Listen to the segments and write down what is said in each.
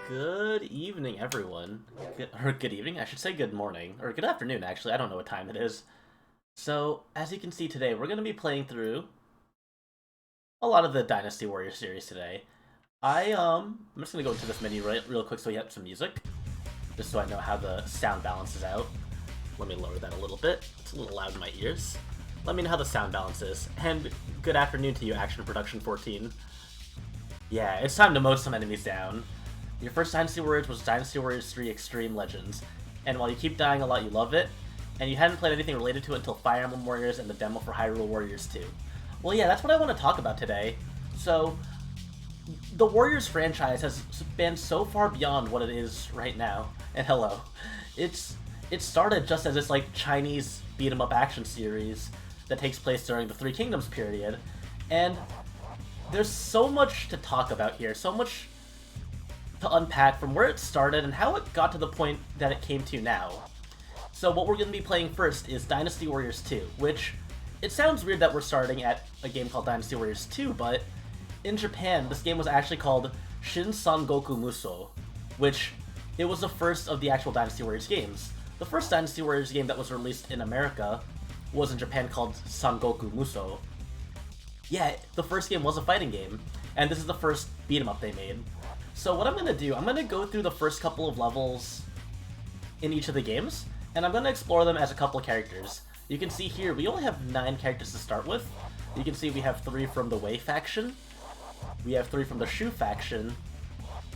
Good evening, everyone. Good evening, I should say good morning. Or good afternoon, actually. I don't know what time it is. So, as you can see today, we're going to be playing through a lot of the Dynasty Warriors series today. I'm just going to go into this menu real quick so we have some music. Just so I know how the sound balance is out. Let me lower that a little bit. It's a little loud in my ears. Let me know how the sound balance is. And good afternoon to you, Action Production 14. Yeah, it's time to mow some enemies down. Your first Dynasty Warriors was Dynasty Warriors 3 Extreme Legends, and while you keep dying a lot, you love it, and you hadn't played anything related to it until Fire Emblem Warriors and the demo for Hyrule Warriors 2. Well, yeah, that's what I want to talk about today. So, the Warriors franchise has been so far beyond what it is right now, and hello. It started just as this, like, Chinese beat-em-up action series that takes place during the Three Kingdoms period, and there's so much to talk about here, so much to unpack from where it started and how it got to the point that it came to now. So what we're going to be playing first is Dynasty Warriors 2, which, it sounds weird that we're starting at a game called Dynasty Warriors 2, but in Japan, this game was actually called Shin San Goku Musou, which it was the first of the actual Dynasty Warriors games. The first Dynasty Warriors game that was released in America was in Japan called San Goku Musou. Yeah, the first game was a fighting game, and this is the first beat-em-up they made. So what I'm going to do, I'm going to go through the first couple of levels in each of the games, and I'm going to explore them as a couple of characters. You can see here, we only have 9 characters to start with. You can see we have 3 from the Wei faction, we have 3 from the Shu faction,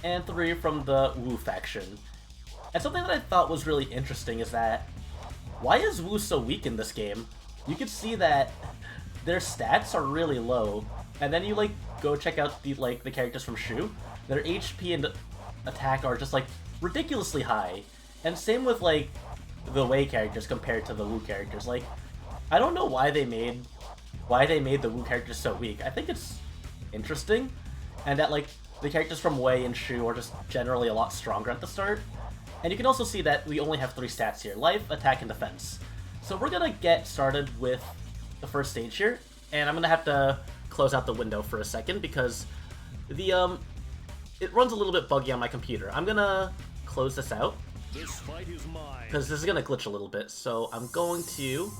and 3 from the Wu faction. And something that I thought was really interesting is that, why is Wu so weak in this game? You can see that their stats are really low, and then you go check out the characters from Shu. Their HP and attack are just ridiculously high, and same with the Wei characters compared to the Wu characters. I don't know why they made the Wu characters so weak. I think it's interesting, and that the characters from Wei and Shu are just generally a lot stronger at the start. And you can also see that we only have 3 stats here: life, attack, and defense. So we're gonna get started with the first stage here, and I'm gonna have to close out the window for a second because it runs a little bit buggy on my computer. I'm gonna close this out because this is gonna glitch a little bit. So I'm going to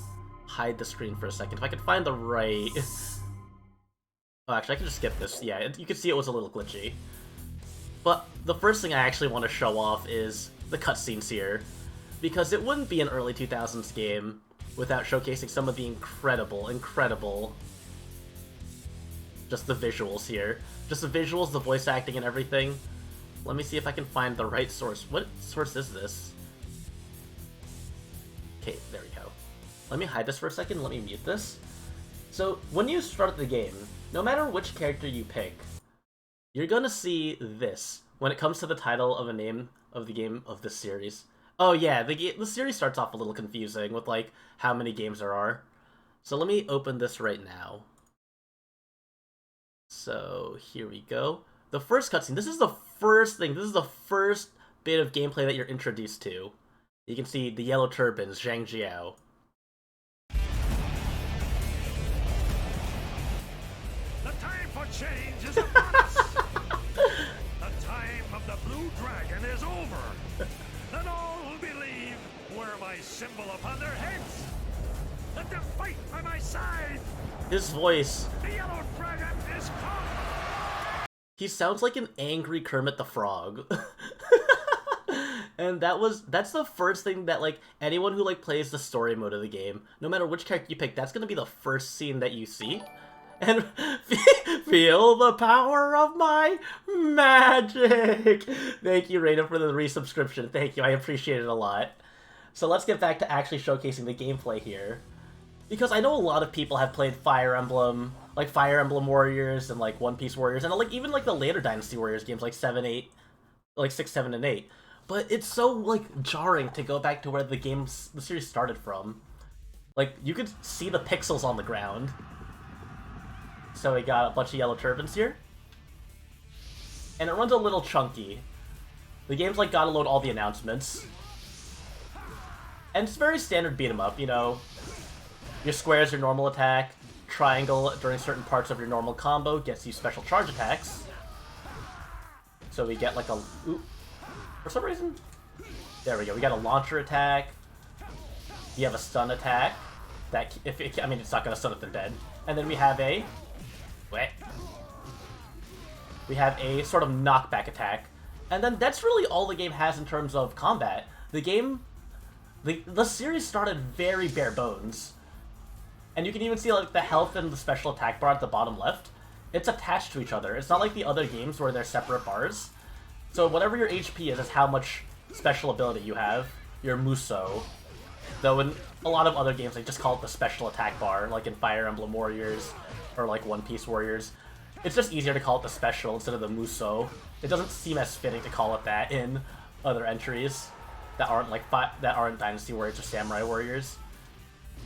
hide the screen for a second. If I could find the right... Oh, actually, I can just skip this. Yeah, you can see it was a little glitchy. But the first thing I actually want to show off is the cutscenes here, because it wouldn't be an early 2000s game without showcasing some of the incredible, just the visuals here. Just the visuals, the voice acting, and everything. Let me see if I can find the right source. What source is this? Okay, there we go. Let me hide this for a second, let me mute this. So, when you start the game, no matter which character you pick, you're gonna see this when it comes to the title of a name of the game of this series. Oh yeah, the series starts off a little confusing with how many games there are. So let me open this right now. So here we go. The first cutscene, this is the first thing, this is the first bit of gameplay that you're introduced to. You can see the yellow turbans, Zhang Jiao. The time for change is upon us! The time of the blue dragon is over! Let all who believe wear my symbol upon their heads! Let them fight by my side! His voice... The yellow dragon is come! He sounds like an angry Kermit the Frog. And that's the first thing that anyone who plays the story mode of the game, no matter which character you pick, that's gonna be the first scene that you see. And feel the power of my magic! Thank you, Raina, for the resubscription. Thank you, I appreciate it a lot. So let's get back to actually showcasing the gameplay here. Because I know a lot of people have played Fire Emblem, Fire Emblem Warriors and One Piece Warriors, and even the later Dynasty Warriors games, 7, 8, 6, 7, and 8. But it's so jarring to go back to where the series started from. You could see the pixels on the ground. So we got a bunch of yellow turbans here. And it runs a little chunky. The game's gotta load all the announcements. And it's very standard beat 'em up, you know. Your square is your normal attack, triangle during certain parts of your normal combo gets you special charge attacks. So we get For some reason... There we go, we got a launcher attack. You have a stun attack. That if it, I mean, it's not gonna stun if they're dead. And then we have a... Wait. We have a sort of knockback attack. And then that's really all the game has in terms of combat. The game... The series started very bare bones. And you can even see like the health and the special attack bar at the bottom left. It's attached to each other. It's not like the other games where they're separate bars. So whatever your HP is how much special ability you have. Your Muso. Though in a lot of other games they just call it the special attack bar, like in Fire Emblem Warriors or like One Piece Warriors. It's just easier to call it the special instead of the Muso. It doesn't seem as fitting to call it that in other entries that aren't like that aren't Dynasty Warriors or Samurai Warriors.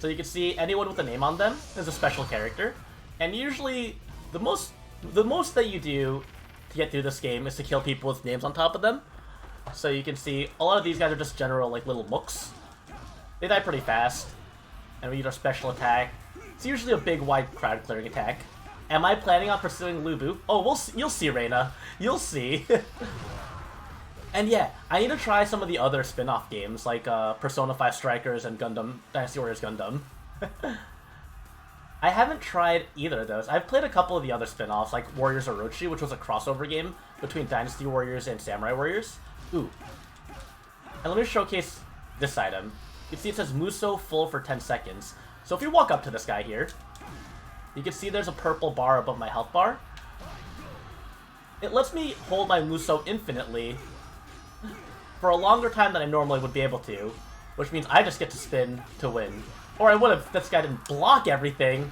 So you can see anyone with a name on them is a special character, and usually the most that you do to get through this game is to kill people with names on top of them. So you can see a lot of these guys are just general like little mooks. They die pretty fast, and we use our special attack. It's usually a big wide crowd clearing attack. Am I planning on pursuing Lubu? Oh, you'll see, Reina. You'll see. And yeah, I need to try some of the other spin-off games, like Persona 5 Strikers and Gundam, Dynasty Warriors Gundam. I haven't tried either of those. I've played a couple of the other spin-offs, like Warriors Orochi, which was a crossover game between Dynasty Warriors and Samurai Warriors. Ooh. And let me showcase this item. You can see it says Muso full for 10 seconds. So if you walk up to this guy here, you can see there's a purple bar above my health bar. It lets me hold my Muso infinitely for a longer time than I normally would be able to, which means I just get to spin to win. Or I would have if this guy didn't block everything.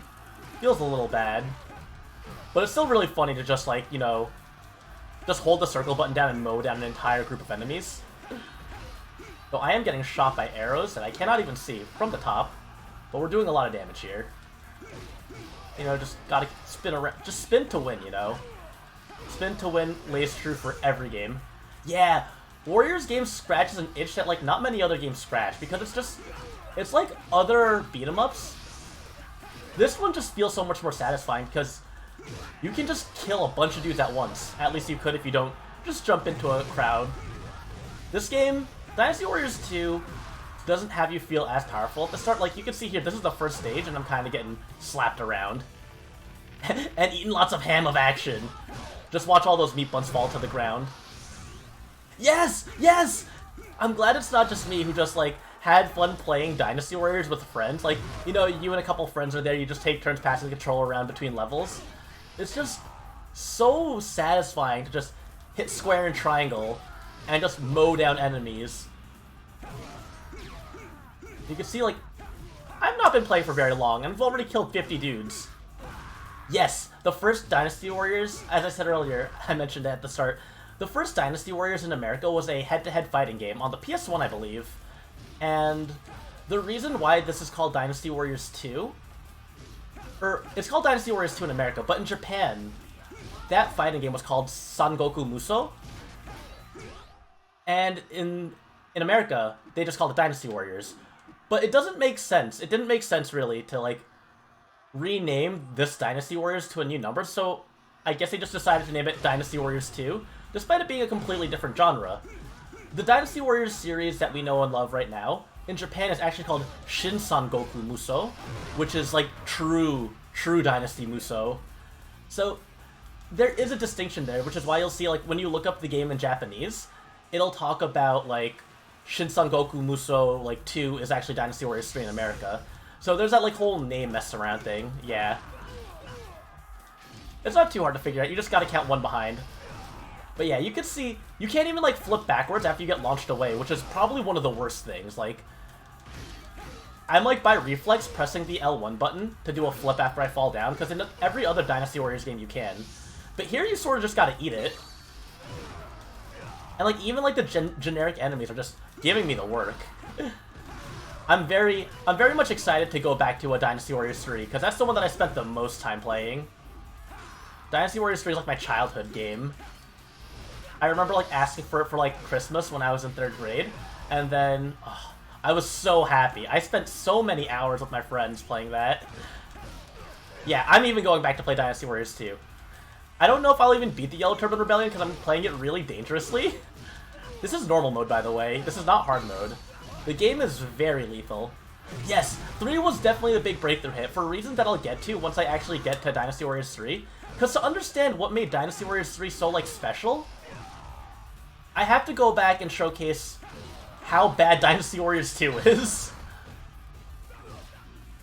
Feels a little bad. But it's still really funny to just, like, you know, just hold the circle button down and mow down an entire group of enemies. Though I am getting shot by arrows that I cannot even see from the top, but we're doing a lot of damage here. You know, just gotta spin around. Just spin to win, you know? Spin to win lays true for every game. Yeah! Warriors game scratches an itch that, like, not many other games scratch, because it's just... It's like other beat-em-ups. This one just feels so much more satisfying, because you can just kill a bunch of dudes at once. At least you could if you don't just jump into a crowd. This game, Dynasty Warriors 2, doesn't have you feel as powerful at the start. Like, you can see here, this is the first stage, and I'm kind of getting slapped around. And eating lots of ham of action. Just watch all those meat buns fall to the ground. Yes! Yes! I'm glad it's not just me who just, like, had fun playing Dynasty Warriors with friends. Like, you know, you and a couple friends are there, you just take turns passing the controller around between levels. It's just so satisfying to just hit square and triangle and just mow down enemies. You can see, like, I've not been playing for very long, and I've already killed 50 dudes. Yes, the first Dynasty Warriors, as I said earlier, I mentioned at the start, the first Dynasty Warriors in America was a head-to-head fighting game on the PS1, I believe. And the reason why this is called Dynasty Warriors 2, or it's called Dynasty Warriors 2 in America, but in Japan, that fighting game was called Sangoku Muso. And in America, they just called it Dynasty Warriors. But it doesn't make sense. It didn't make sense, really, to, like, rename this Dynasty Warriors to a new number, so I guess they just decided to name it Dynasty Warriors 2, despite it being a completely different genre. The Dynasty Warriors series that we know and love right now, in Japan is actually called Shin Sangoku Muso, which is, like, true Dynasty Muso. So, there is a distinction there, which is why you'll see, like, when you look up the game in Japanese, it'll talk about, like, Shin Sangoku Muso, like, 2 is actually Dynasty Warriors 3 in America. So there's that, like, whole name mess around thing, yeah. It's not too hard to figure out, you just gotta count one behind. But yeah, you can see, you can't even, like, flip backwards after you get launched away, which is probably one of the worst things, like... I'm, like, by reflex pressing the L1 button to do a flip after I fall down, because in every other Dynasty Warriors game you can. But here you sort of just gotta eat it. And, like, even, like, the generic enemies are just giving me the work. I'm very much excited to go back to a Dynasty Warriors 3, because that's the one that I spent the most time playing. Dynasty Warriors 3 is, like, my childhood game. I remember, like, asking for it for, like, Christmas when I was in 3rd grade, and then, oh, I was so happy. I spent so many hours with my friends playing that. Yeah, I'm even going back to play Dynasty Warriors 2. I don't know if I'll even beat the Yellow Turban Rebellion, because I'm playing it really dangerously. This is normal mode, by the way. This is not hard mode. The game is very lethal. Yes, 3 was definitely the big breakthrough hit, for reasons that I'll get to once I actually get to Dynasty Warriors 3. Because to understand what made Dynasty Warriors 3 so, like, special, I have to go back and showcase how bad Dynasty Warriors 2 is.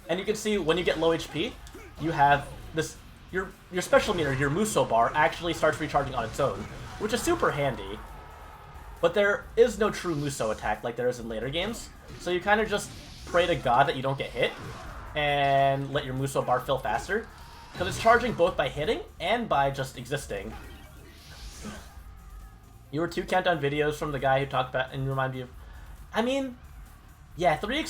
And you can see when you get low HP, you have this, your special meter, your Muso bar, actually starts recharging on its own, which is super handy. But there is no true Muso attack like there is in later games, so you kind of just pray to God that you don't get hit, and let your Muso bar fill faster, because it's charging both by hitting and by just existing. You were 2 countdown videos from the guy who talked about and remind me of... I mean, yeah, 3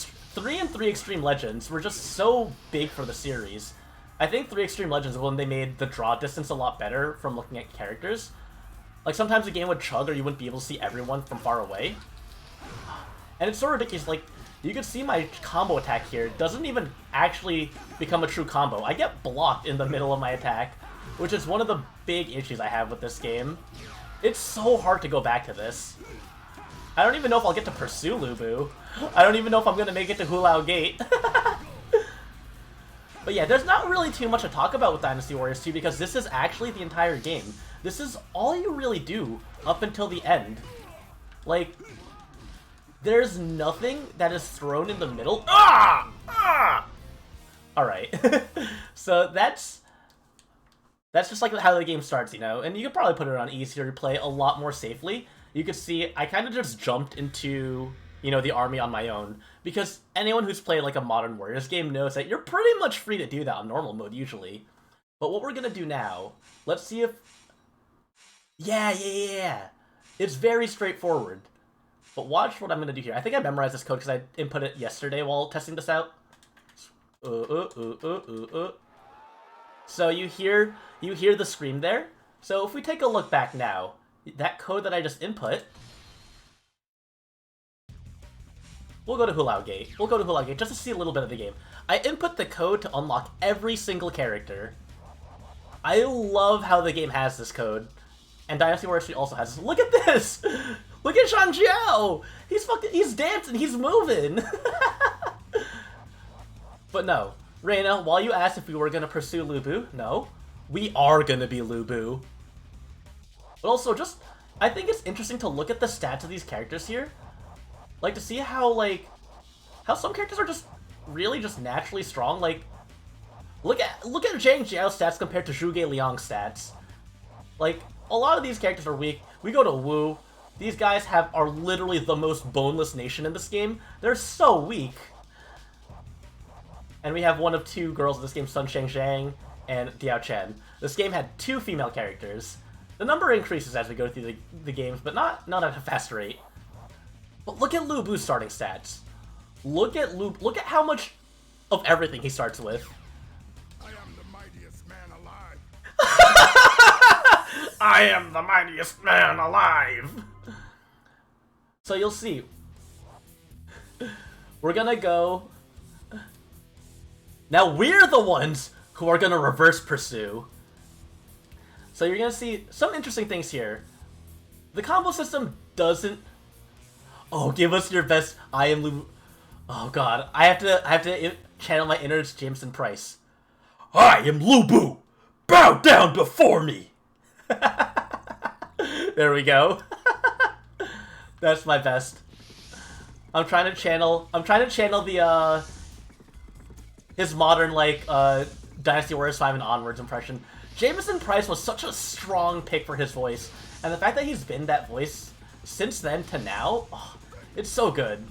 and 3 Extreme Legends were just so big for the series. I think 3 Extreme Legends was when they made the draw distance a lot better from looking at characters. Like, sometimes the game would chug or you wouldn't be able to see everyone from far away. And it's so ridiculous, like, you can see my combo attack here. It doesn't even actually become a true combo. I get blocked in the middle of my attack, which is one of the big issues I have with this game. It's so hard to go back to this. I don't even know if I'll get to pursue Lubu. I don't even know if I'm going to make it to Hulao Gate. But yeah, there's not really too much to talk about with Dynasty Warriors 2 because this is actually the entire game. This is all you really do up until the end. Like, there's nothing that is thrown in the middle. Ah! Ah! Alright. So that's just like how the game starts, you know? And you could probably put it on easier to play a lot more safely. You could see I kind of just jumped into, you know, the army on my own. Because anyone who's played like a modern Warriors game knows that you're pretty much free to do that on normal mode usually. But what we're gonna do now, let's see if... Yeah. It's very straightforward. But watch what I'm gonna do here. I think I memorized this code because I input it yesterday while testing this out. So you hear the scream there. So if we take a look back now, that code that I just input, we'll go to Hulao Gate. We'll go to Hulao Gate just to see a little bit of the game. I input the code to unlock every single character. I love how the game has this code. And Dynasty Warriors 3 also has this. Look at this! Look at Shan Jiao! He's dancing, he's moving! But no. Reina, while you asked if we were gonna pursue Lubu, no. We are gonna be Lubu. But also, I think it's interesting to look at the stats of these characters here. Like, to see how some characters are just really just naturally strong. Like, look at Zhang Jiao's stats compared to Zhuge Liang's stats. Like, a lot of these characters are weak. We go to Wu. These guys are literally the most boneless nation in this game. They're so weak. And we have one of 2 girls in this game, Sun Shengzhang and Diao Chen. This game had 2 female characters. The number increases as we go through the games, but not at a fast rate. But look at Lu Bu's starting stats. Look at how much of everything he starts with. I am the mightiest man alive. I am the mightiest man alive. So you'll see. We're gonna go... Now we're the ones who are gonna reverse pursue. So you're gonna see some interesting things here. The combo system doesn't... Oh, give us your best I am Lu... Oh god, I have to channel my inner Jameson Price. I am Lu Bu! Bow down before me! There we go. That's my best. I'm trying to channel the his modern Dynasty Warriors 5 and onwards impression. Jameson Price was such a strong pick for his voice, and the fact that he's been that voice since then to now, oh, it's so good.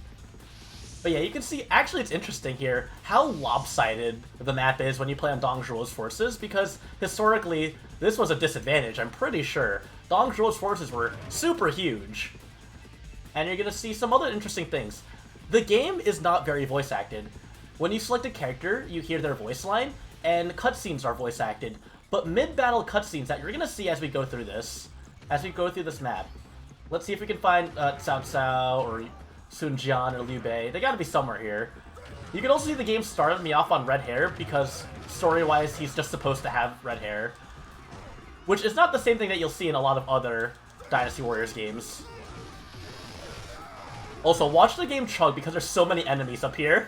But yeah, you can see, actually it's interesting here, how lopsided the map is when you play on Dong Zhuo's forces, because historically, this was a disadvantage, I'm pretty sure. Dong Zhuo's forces were super huge. And you're gonna see some other interesting things. The game is not very voice acted. When you select a character, you hear their voice line, and cutscenes are voice acted. But mid-battle cutscenes that you're gonna see as we go through this map. Let's see if we can find Cao Cao or Sun Jian or Liu Bei. They gotta be somewhere here. You can also see the game started me off on red hair because story-wise he's just supposed to have red hair. Which is not the same thing that you'll see in a lot of other Dynasty Warriors games. Also, watch the game chug because there's so many enemies up here.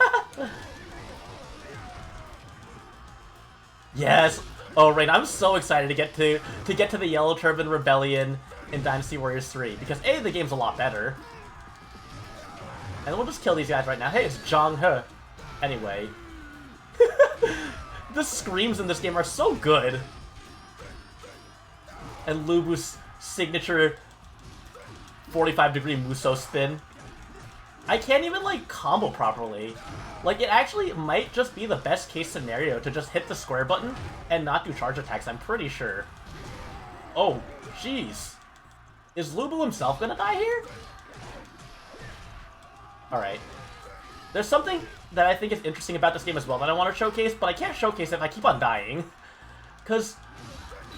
Yes! Oh, Rain, I'm so excited to get to the Yellow Turban Rebellion in Dynasty Warriors 3, because A, the game's a lot better. And we'll just kill these guys right now. Hey, it's Zhang He. Anyway. The screams in this game are so good. And Lubu's signature 45-degree Muso spin. I can't even, like, combo properly. Like, it actually might just be the best case scenario to just hit the square button and not do charge attacks, I'm pretty sure. Oh, jeez. Is Lubu himself gonna die here? Alright. There's something that I think is interesting about this game as well that I want to showcase, but I can't showcase it if I keep on dying. Because,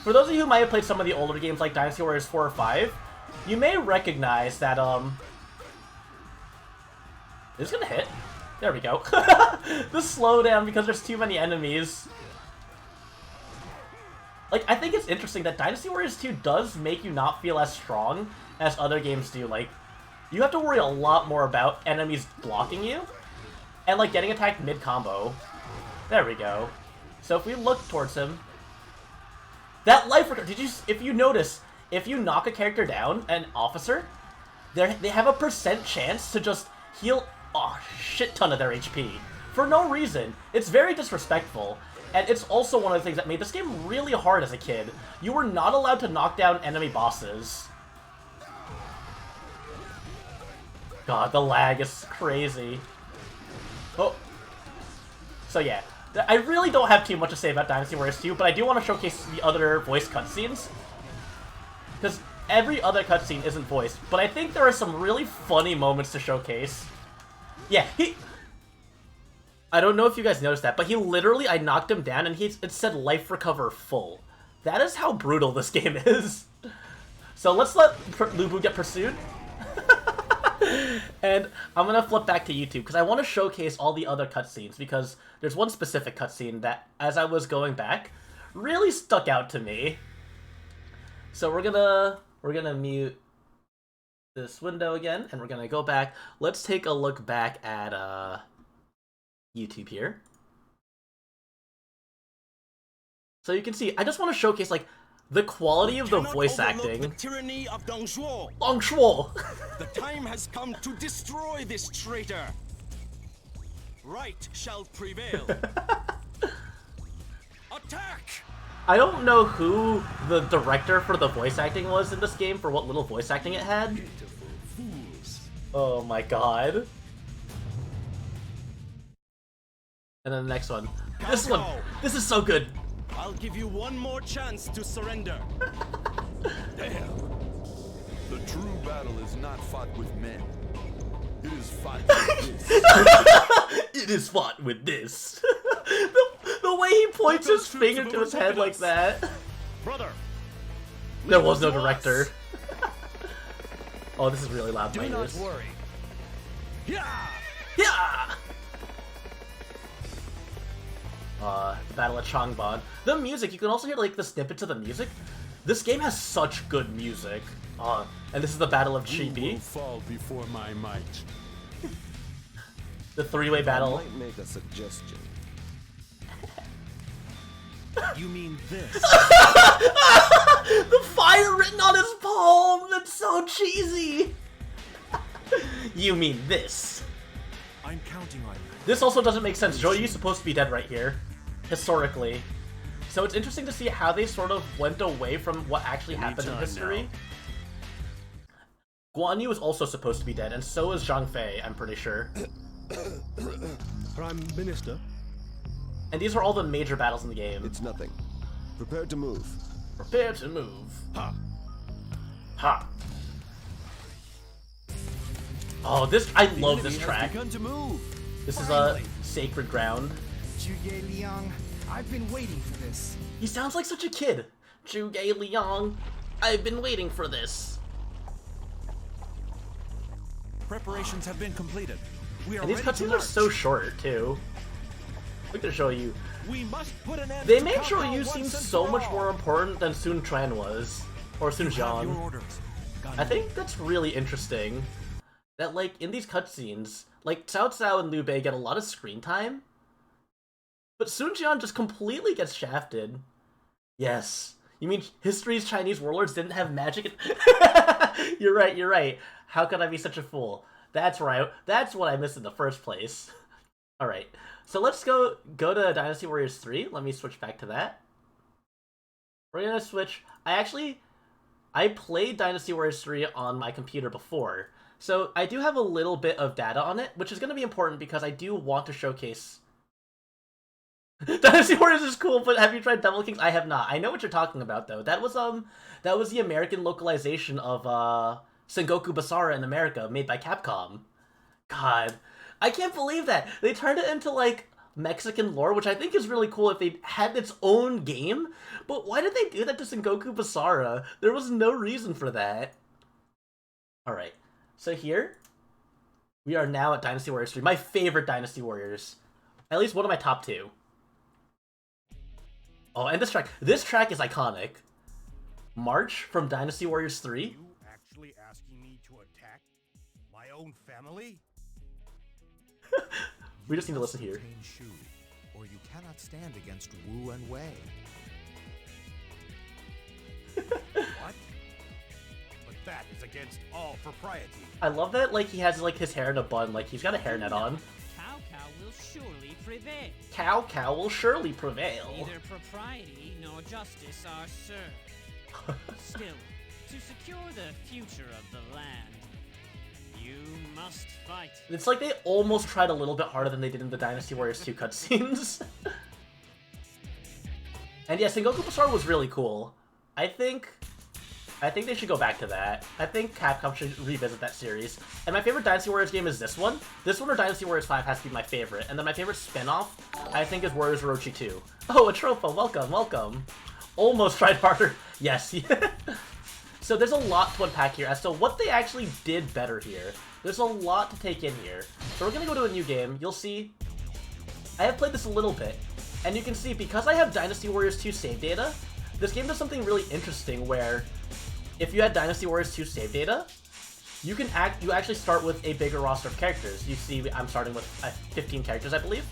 for those of you who might have played some of the older games like Dynasty Warriors 4 or 5, you may recognize that, Is this gonna hit? There we go. The slowdown because there's too many enemies. Like, I think it's interesting that Dynasty Warriors 2 does make you not feel as strong as other games do. Like, you have to worry a lot more about enemies blocking you and, like, getting attacked mid-combo. There we go. So if we look towards him... That life... If you notice, if you knock a character down, an officer, they have a % chance to just heal a shit ton of their HP. For no reason. It's very disrespectful. And it's also one of the things that made this game really hard as a kid. You were not allowed to knock down enemy bosses. God, the lag is crazy. Oh. So yeah, I really don't have too much to say about Dynasty Warriors 2, but I do want to showcase the other voice cutscenes. Because every other cutscene isn't voiced, but I think there are some really funny moments to showcase. Yeah, I don't know if you guys noticed that, but he literally, I knocked him down and it said life recover full. That is how brutal this game is. So let's let Lubu get pursued. And I'm gonna flip back to YouTube because I want to showcase all the other cutscenes, because there's one specific cutscene that, as I was going back, really stuck out to me. So we're gonna mute this window again, and we're gonna go back. Let's take a look back at YouTube here. So you can see, I just want to showcase, like, the quality of the voice acting. The tyranny of Dong Zhuo. The time has come to destroy this traitor. Right shall prevail. Attack! I don't know who the director for the voice acting was in this game, for what little voice acting it had. Oh my god. And then the next one. This one! This is so good! I'll give you one more chance to surrender. Damn. The true battle is not fought with men. It is fought with this. It is fought with this. The way he points his finger to his head like that. Brother. There was no director. Oh, this is really loud in my ears. Do not worry. Yeah! Yeah! The Battle of Changban. The music, you can also hear, like, the snippets of the music. This game has such good music. And this is the Battle of Chibi. You will fall before my might. The three-way battle. I might make a suggestion. You mean this? The fire written on his palm! That's so cheesy! You mean this? I'm counting on you. This also doesn't make sense. Joey's supposed to be dead right here. Historically. So it's interesting to see how they sort of went away from what actually happened in history. Guan Yu is also supposed to be dead, and so is Zhang Fei, I'm pretty sure. Prime Minister? And these are all the major battles in the game. It's nothing. Prepare to move. Prepare to move. Ha! Ha! Oh, I love this track. Begun to move. This is a sacred ground. Zhuge Liang, I've been waiting for this. He sounds like such a kid. Zhuge Liang, I've been waiting for this. Preparations have been completed. We are And these ready to cutscenes are march. so short, too. Look at show you. We must put an end They to made Cao sure Cao you once seem and so for much all. more important than Sun Quan was. Or Sun You have your Jian. orders. I think that's really interesting. that, like, in these cutscenes, like, Cao Cao and Liu Bei get a lot of screen time, but Sun Jian just completely gets shafted. Yes. You mean history's Chinese warlords didn't have magic? You're right, you're right. How could I be such a fool? That's right. That's what I missed in the first place. Alright. So let's go to Dynasty Warriors 3. Let me switch back to that. We're gonna switch. I played Dynasty Warriors 3 on my computer before, so I do have a little bit of data on it, which is going to be important because I do want to showcase... Dynasty Warriors is cool, but have you tried Devil Kings? I have not. I know what you're talking about, though. That was the American localization of Sengoku Basara in America, made by Capcom. God, I can't believe that! They turned it into, like, Mexican lore, which I think is really cool if they had its own game, but why did they do that to Sengoku Basara? There was no reason for that. Alright, so here, we are now at Dynasty Warriors 3, my favorite Dynasty Warriors. At least one of my top 2. Oh, and this track is iconic. March from Dynasty Warriors 3. You actually asking me to attack my own family? We just need to listen here. Retain Shu, or you cannot stand against Wu and Wei. What? But that is against all propriety. I love that, like, he has, like, his hair in a bun, like, he's got a hairnet on. Cao Cao will surely prevail. Cao Cao will surely prevail. Neither propriety nor justice are served. Still, to secure the future of the land, you must fight. It's like they almost tried a little bit harder than they did in the Dynasty Warriors 2 cutscenes. And yeah, Sengoku Basara was really cool. I think they should go back to that. I think Capcom should revisit that series. And my favorite Dynasty Warriors game is this one. This one or Dynasty Warriors 5 has to be my favorite. And then my favorite spin-off, I think, is Warriors Orochi 2. Oh, Atropa, welcome, welcome. Almost tried harder. Yes. So there's a lot to unpack here as to what they actually did better here. There's a lot to take in here. So we're going to go to a new game. You'll see, I have played this a little bit. And you can see, because I have Dynasty Warriors 2 save data, this game does something really interesting where if you had Dynasty Warriors 2 save data, you actually start with a bigger roster of characters. You see, I'm starting with 15 characters, I believe.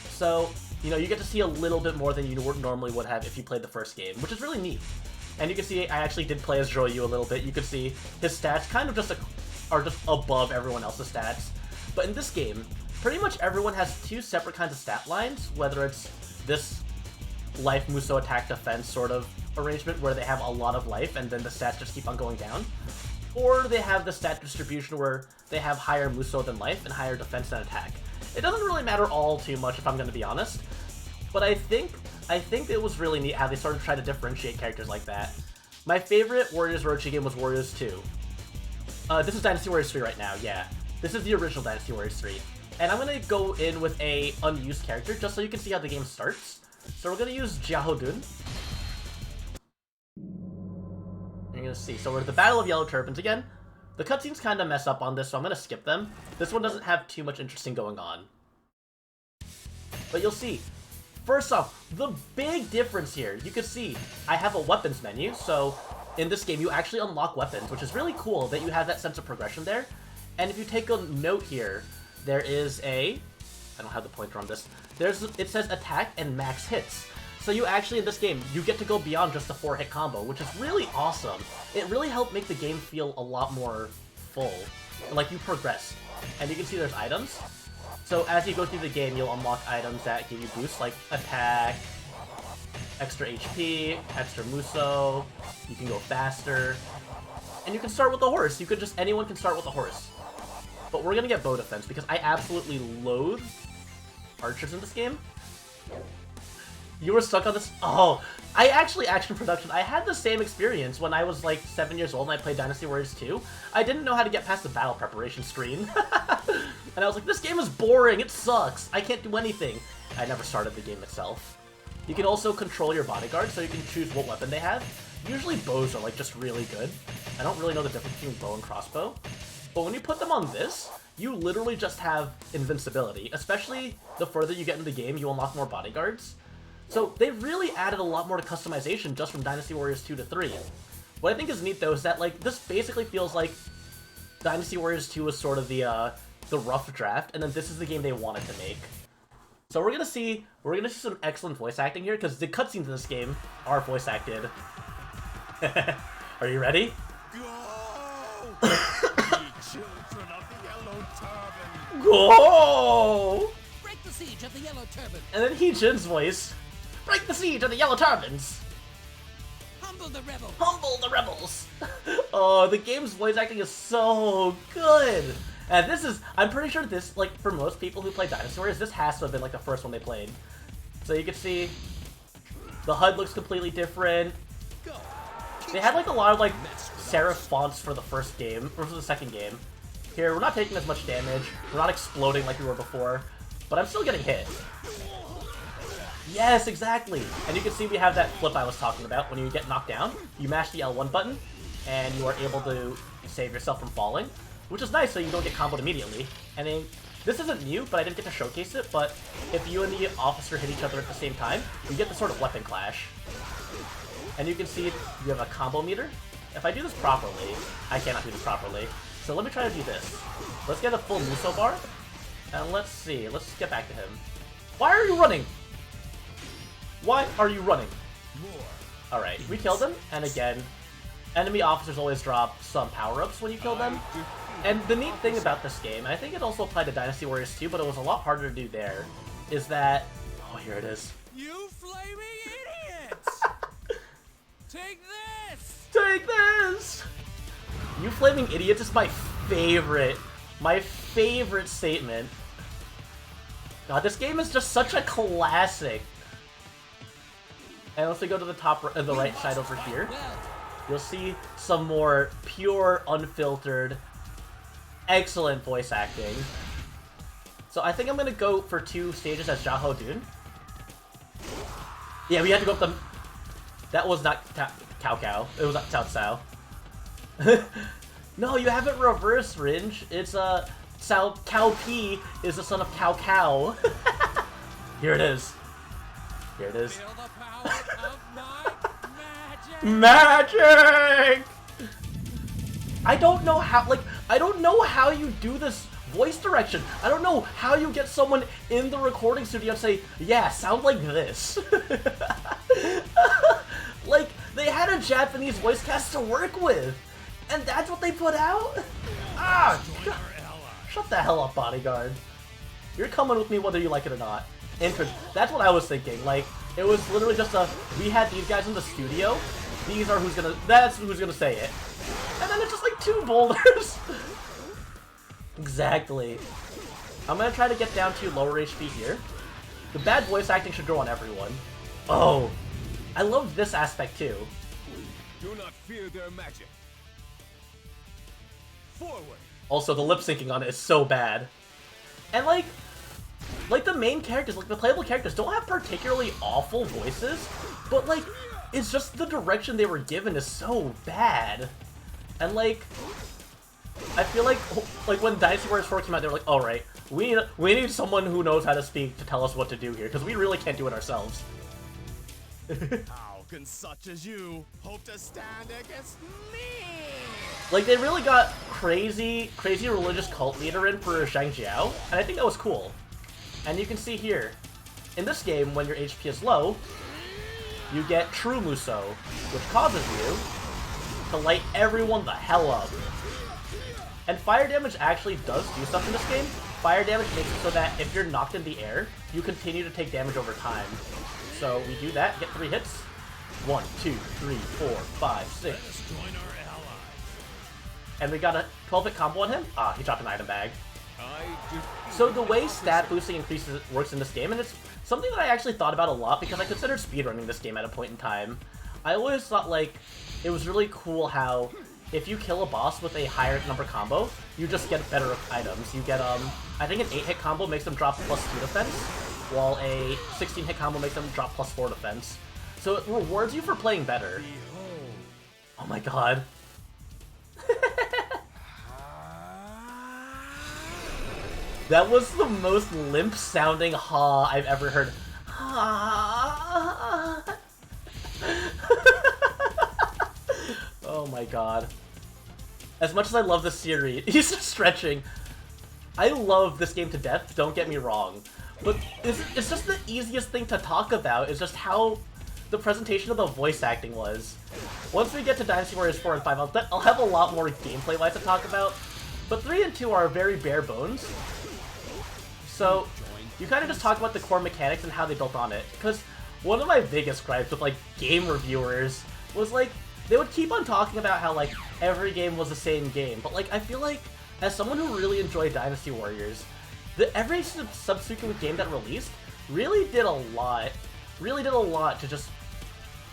So, you know, you get to see a little bit more than you normally would have if you played the first game, which is really neat. And you can see I actually did play as Zhou a little bit. You can see his stats kind of are just above everyone else's stats. But in this game, pretty much everyone has 2 separate kinds of stat lines, whether it's this life, Muso, attack, defense sort of arrangement where they have a lot of life and then the stats just keep on going down, or they have the stat distribution where they have higher Muso than life and higher defense than attack. It doesn't really matter all too much if I'm going to be honest, but I think it was really neat how they started to try to differentiate characters like that. My favorite Warriors Orochi game was Warriors 2. This is Dynasty Warriors 3 right now, yeah. This is the original Dynasty Warriors 3. And I'm going to go in with a unused character just so you can see how the game starts. So we're going to use Jiaho Dun. You're going to see. So we're at the Battle of Yellow Turbans again. The cutscenes kind of mess up on this, so I'm going to skip them. This one doesn't have too much interesting going on. But you'll see. First off, the big difference here. You can see I have a weapons menu, so in this game you actually unlock weapons, which is really cool that you have that sense of progression there. And if you take a note here, there is a... I don't have the pointer on this. It says attack and max hits. So you actually, in this game, you get to go beyond just the 4-hit combo, which is really awesome. It really helped make the game feel a lot more full, like you progress. And you can see there's items. So as you go through the game, you'll unlock items that give you boosts, like attack, extra HP, extra Muso, you can go faster, and you can start with a horse. Anyone can start with a horse. But we're gonna get bow defense because I absolutely loathe archers in this game. You were stuck on this? Oh, Action Production, I had the same experience when I was like 7 years old and I played Dynasty Warriors 2. I didn't know how to get past the battle preparation screen. And I was like, this game is boring, it sucks, I can't do anything. I never started the game itself. You can also control your bodyguard, so you can choose what weapon they have. Usually bows are like just really good. I don't really know the difference between bow and crossbow. But when you put them on this, you literally just have invincibility. Especially the further you get in the game, you unlock more bodyguards. So they really added a lot more to customization just from Dynasty Warriors 2 to 3. What I think is neat though is that like this basically feels like Dynasty Warriors 2 was sort of the rough draft, and then this is the game they wanted to make. So we're gonna see some excellent voice acting here, because the cutscenes in this game are voice acted. Are you ready? Go! Ye children of the Yellow Turban! Go! Break the siege of the Yellow Turban! And then Jin's voice. Break the siege of the Yellow Turbans! Humble the rebels! Humble the rebels! Oh, the game's voice acting is so good! And this is, I'm pretty sure this, like, for most people who play Dynasty Warriors, this has to have been, like, the first one they played. So you can see, the HUD looks completely different. They had, like, a lot of, like, serif fonts for the first game, or for the second game. Here, we're not taking as much damage, we're not exploding like we were before, but I'm still getting hit. Yes, exactly! And you can see we have that flip I was talking about. When you get knocked down, you mash the L1 button, and you are able to save yourself from falling. Which is nice, so you don't get comboed immediately. And then, this isn't new, but I didn't get to showcase it, but if you and the officer hit each other at the same time, you get the sort of weapon clash. And you can see you have a combo meter. If I do this properly, I cannot do this properly. So let me try to do this. Let's get a full Muso bar, and let's see, let's get back to him. Why are you running? Why are you running? Alright, we killed him, and again, enemy officers always drop some power-ups when you kill them. And the neat thing about this game, and I think it also applied to Dynasty Warriors 2, but it was a lot harder to do there, is that... Oh, here it is. You flaming idiots! Take this! Take this! You flaming idiots is my favorite statement. God, this game is just such a classic. And once we go to the top, the right side over here, you'll see some more pure, unfiltered, excellent voice acting. So I think I'm gonna go for 2 stages as Xiahou Dun. Yeah, we had to go up the... That was not Cao Cao. It was Cao Cao. No, you haven't reversed, Ringe. It's Cao Pi is the son of Cao Cao. Here it is. Here it is. Feel the power of my magic! Magic! I don't know how you do this voice direction. I don't know how you get someone in the recording studio and say, yeah, sound like this. Like, they had a Japanese voice cast to work with, and that's what they put out? Ah! Shut the hell up, bodyguard. You're coming with me whether you like it or not. That's what I was thinking. Like, it was literally just we had these guys in the studio, that's who's gonna say it. And then it's just like 2 boulders. Exactly. I'm gonna try to get down to lower HP here. The bad voice acting should go on everyone. Oh, I love this aspect too. Do not fear their magic. Forward. Also, the lip syncing on it is so bad. And like the main characters, like the playable characters, don't have particularly awful voices, but like, it's just the direction they were given is so bad. And like, I feel like when Dynasty Warriors 4 came out, they were like, alright, we need someone who knows how to speak to tell us what to do here, because we really can't do it ourselves. How can such as you hope to stand against me? Like, they really got crazy religious cult leader in for Zhang Jiao, and I think that was cool. And you can see here, in this game, when your HP is low, you get True Muso, which causes you to light everyone the hell up. And fire damage actually does do stuff in this game. Fire damage makes it so that if you're knocked in the air, you continue to take damage over time. So we do that, get 3 hits. 1, 2, 3, 4, 5, 6. And we got a 12-hit combo on him. Ah, he dropped an item bag. So the way stat boosting works in this game, and it's something that I actually thought about a lot because I considered speedrunning this game at a point in time. I always thought, like, it was really cool how if you kill a boss with a higher number combo, you just get better items. You get, I think an 8-hit combo makes them drop +2 defense, while a 16-hit combo makes them drop +4 defense. So it rewards you for playing better. Oh my god. That was the most limp-sounding ha I've ever heard. Ha. Oh my god. As much as I love the series, he's just stretching. I love this game to death, don't get me wrong. But it's just the easiest thing to talk about, is just how the presentation of the voice acting was. Once we get to Dynasty Warriors 4 and 5, I'll have a lot more gameplay-wise to talk about. But 3 and 2 are very bare bones. So, you kind of just talk about the core mechanics and how they built on it. Because one of my biggest gripes with, like, game reviewers was, like, they would keep on talking about how, like, every game was the same game. But, like, I feel like, as someone who really enjoyed Dynasty Warriors, every subsequent game that released really did a lot to just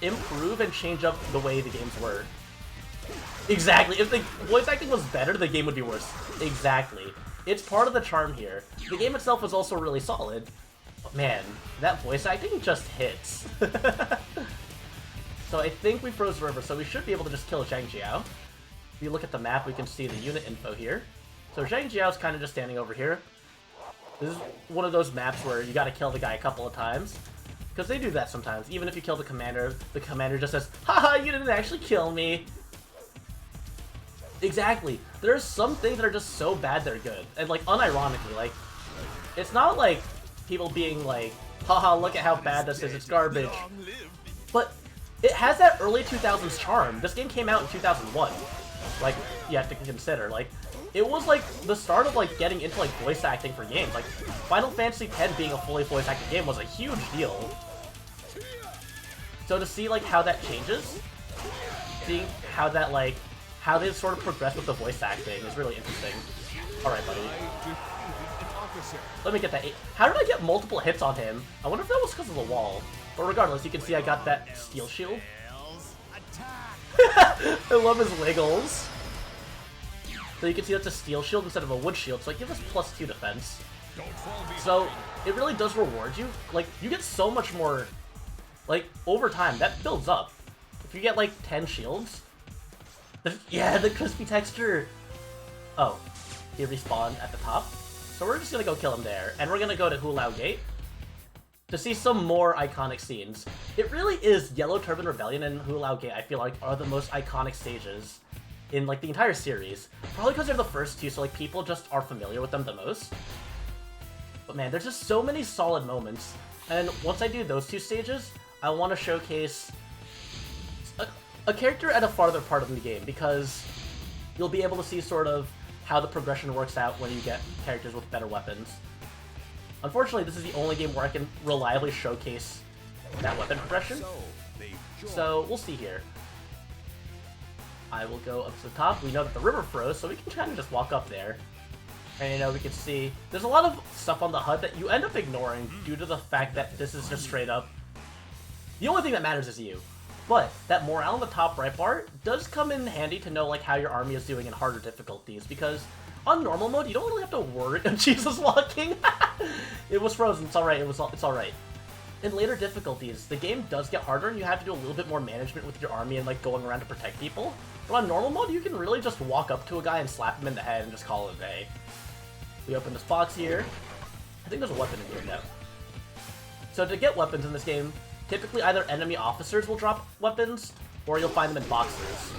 improve and change up the way the games were. Exactly. If the voice acting was better, the game would be worse. Exactly. It's part of the charm here. The game itself was also really solid. But man, that voice acting just hits. So I think we froze the river, so we should be able to just kill Zhang Jiao. If you look at the map, we can see the unit info here. So Zhang Jiao's kind of just standing over here. This is one of those maps where you gotta kill the guy a couple of times. Because they do that sometimes. Even if you kill the commander just says, haha, you didn't actually kill me. Exactly. There's some things that are just so bad they're good. And, like, unironically, like, it's not like people being like, haha, look at how bad this is, it's garbage. But it has that early 2000s charm. This game came out in 2001. Like, you have to consider, like, it was, like, the start of, like, getting into, like, voice acting for games. Like, Final Fantasy X being a fully voice-acted game was a huge deal. So to see, like, how that changes, seeing how that, like, how they sort of progress with the voice acting is really interesting. Alright, buddy. Let me get that 8. How did I get multiple hits on him? I wonder if that was because of the wall. But regardless, you can see I got that steel shield. I love his wiggles. So you can see that's a steel shield instead of a wood shield, so it gives us +2 defense. So it really does reward you. Like, you get so much more, like, over time, that builds up. If you get, like, 10 shields... Yeah, the crispy texture! Oh, he respawned at the top. So we're just gonna go kill him there, and we're gonna go to Hulao Gate to see some more iconic scenes. It really is Yellow Turban Rebellion and Hulao Gate, I feel like, are the most iconic stages in, like, the entire series. Probably because they're the first two, so, like, people just are familiar with them the most. But man, there's just so many solid moments. And once I do those two stages, I want to showcase a character at a farther part of the game, because you'll be able to see sort of how the progression works out when you get characters with better weapons. Unfortunately, this is the only game where I can reliably showcase that weapon progression. So we'll see here. I will go up to the top. We know that the river froze, so we can kind of just walk up there. And, you know, we can see there's a lot of stuff on the HUD that you end up ignoring due to the fact that this is just straight up. The only thing that matters is you. But that morale in the top right bar does come in handy to know, like, how your army is doing in harder difficulties, because on normal mode, you don't really have to worry. Jesus walking! It was frozen, it's alright, it's alright. In later difficulties, the game does get harder and you have to do a little bit more management with your army and, like, going around to protect people. But on normal mode, you can really just walk up to a guy and slap him in the head and just call it a day. We open this box here. I think there's a weapon in here now. So to get weapons in this game, typically either enemy officers will drop weapons, or you'll find them in boxes.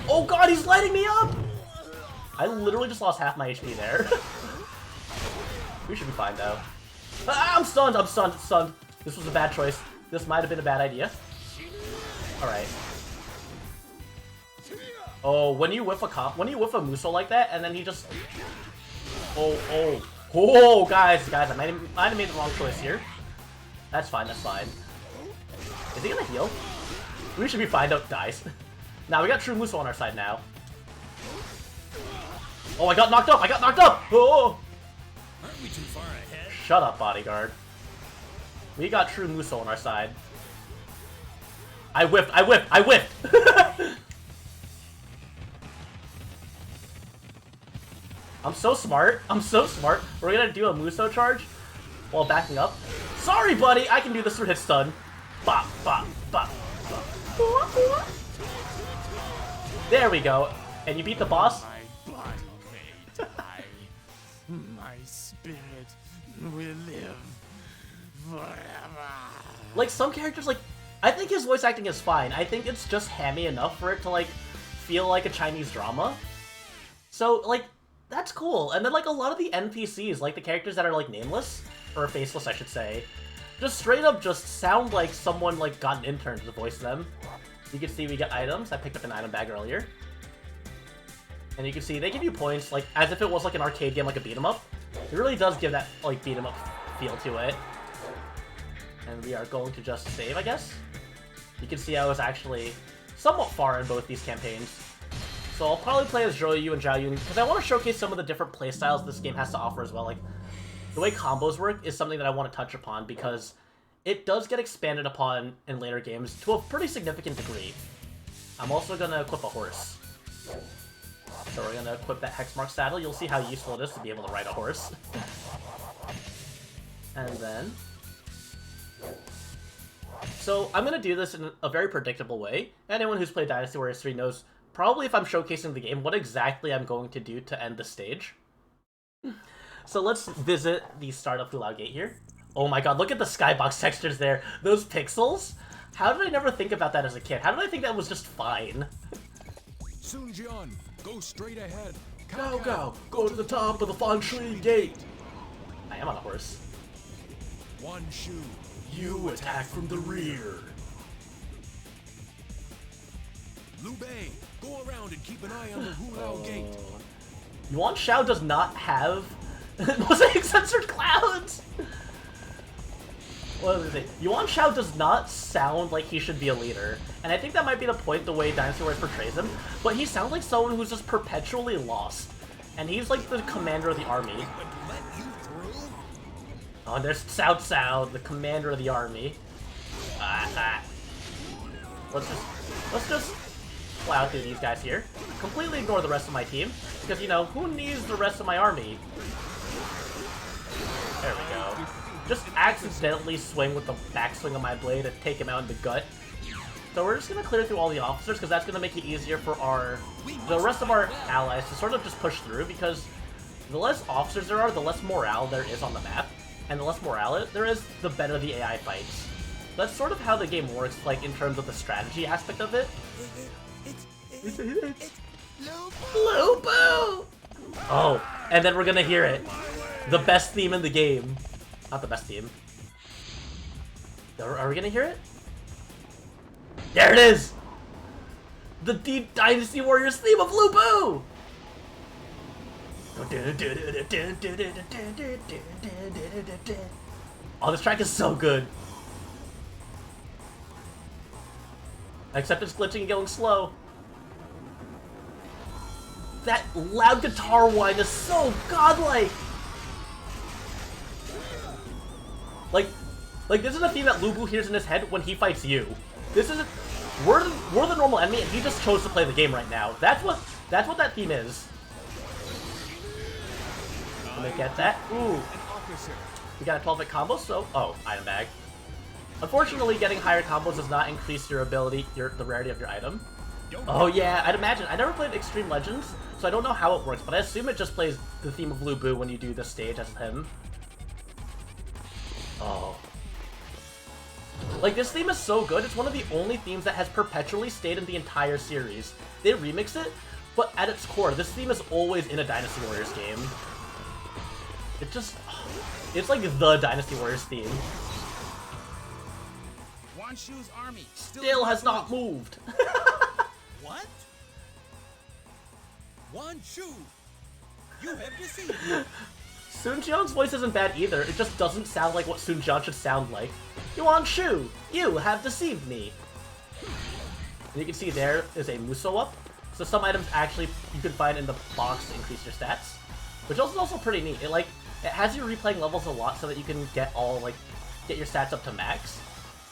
Oh god, he's lighting me up! I literally just lost half my HP there. We should be fine, though. Ah, I'm stunned, I'm stunned. This was a bad choice. This might have been a bad idea. Alright. Oh, when you whiff a Muso like that, and then he just... Oh, guys, I might have made the wrong choice here. That's fine, that's fine. Is he gonna heal? We should be fine, don't die. Now, we got True Muso on our side now. Oh, I got knocked up! Oh! Aren't we too far ahead? Shut up, bodyguard. We got True Muso on our side. I whiffed! I'm so smart. We're gonna do a Muso charge while backing up. Sorry, buddy! I can do this through hit stun. Bop, bop, bop, bop. There we go. And you beat the boss? My body may die. My spirit will live forever. Like, some characters, like, I think his voice acting is fine. I think it's just hammy enough for it to, like, feel like a Chinese drama. So, like, that's cool. And then, like, a lot of the NPCs, like the characters that are, like, nameless, or faceless, I should say, just straight up just sound like someone, like, got an intern to voice them. You can see we get items. I picked up an item bag earlier. And you can see they give you points, like, as if it was, like, an arcade game, like a beat-em-up. It really does give that, like, beat-em-up feel to it. And we are going to just save, I guess. You can see I was actually somewhat far in both these campaigns. So I'll probably play as Zhou Yu and Zhao Yun, because I want to showcase some of the different playstyles this game has to offer as well. Like, the way combos work is something that I want to touch upon, because it does get expanded upon in later games to a pretty significant degree. I'm also going to equip a horse. So we're going to equip that Hexmark saddle. You'll see how useful it is to be able to ride a horse. And then... So I'm going to do this in a very predictable way. Anyone who's played Dynasty Warriors 3 knows probably if I'm showcasing the game what exactly I'm going to do to end the stage. So let's visit the start of Hulao Gate here. Oh my god, look at the skybox textures there. Those pixels? How did I never think about that as a kid? How did I think that was just fine? Sun Jian, go straight ahead. Go to the top of the Feng Shui Gate. I am on a horse. One Shu. You attack from the rear. Liu Bei, go around and keep an eye on the Hulao Gate. Yuan Shao does not have mosaic censored clouds. What was it? Yuan Shao does not sound like he should be a leader, and I think that might be the point the way Dynasty Warriors portrays him. But he sounds like someone who's just perpetually lost, and he's like the commander of the army. Oh, and there's Cao Cao, the commander of the army. Let's just plow through these guys here. Completely ignore the rest of my team, because, you know, who needs the rest of my army? There we go. Just accidentally swing with the backswing of my blade and take him out in the gut. So we're just going to clear through all the officers, because that's going to make it easier for the rest of our allies to sort of just push through, because the less officers there are, the less morale there is on the map. And the less morale there is, the better the AI fights. That's sort of how the game works, like, in terms of the strategy aspect of it. It's Lubu! Oh, and then we're gonna hear it. The best theme in the game. Not the best theme. Are we gonna hear it? There it is! The Dynasty Warriors theme of Lubu! Oh, this track is so good. Except it's glitching and going slow. That loud guitar whine is so godlike. Like this is a theme that Lubu hears in his head when he fights you. This isn't. We're the normal enemy, and he just chose to play the game right now. That's what that theme is. Let me get that. Ooh. We got a 12-hit combo, so... Oh, item bag. Unfortunately, getting higher combos does not increase your ability, the rarity of your item. Oh yeah, I'd imagine. I never played Extreme Legends, so I don't know how it works, but I assume it just plays the theme of Lubu when you do this stage as him. Oh. Like, this theme is so good, it's one of the only themes that has perpetually stayed in the entire series. They remix it, but at its core, this theme is always in a Dynasty Warriors game. It just... It's like the Dynasty Warriors theme. Wan Shu's army Still has not moved. What? Wan Shu, you have deceived me. Sun Jian's voice isn't bad either, it just doesn't sound like what Sun Jian should sound like. Yuan Shu, you have deceived me. And you can see there is a Muso up. So some items actually you can find in the box to increase your stats. Which is also pretty neat. It has you replaying levels a lot so that you can get your stats up to max.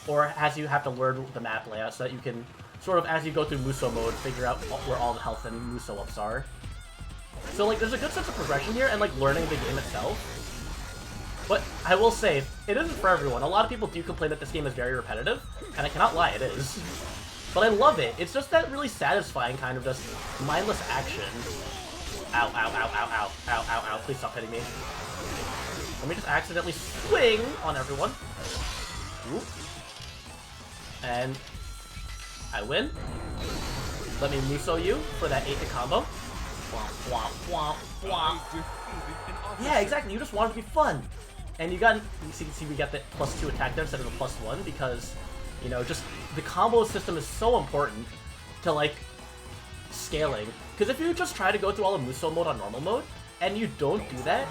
Or has you have to learn the map layout so that you can sort of, as you go through Muso mode, figure out where all the health and Muso ups are. So, like, there's a good sense of progression here and, like, learning the game itself. But I will say, it isn't for everyone. A lot of people do complain that this game is very repetitive, and I cannot lie, it is. But I love it. It's just that really satisfying kind of just mindless action. Ow, ow, ow, ow, ow, ow, ow, ow. Please stop hitting me. Let me just accidentally swing on everyone. Ooh. And I win. Let me Muso you for that 8-hit combo. Wah, wah, wah. Yeah, exactly. You just want it to be fun. And you see we got the +2 attack there instead of the +1 because, you know, just the combo system is so important to, like, scaling. Because if you just try to go through all of Musou mode on normal mode, and you don't do that,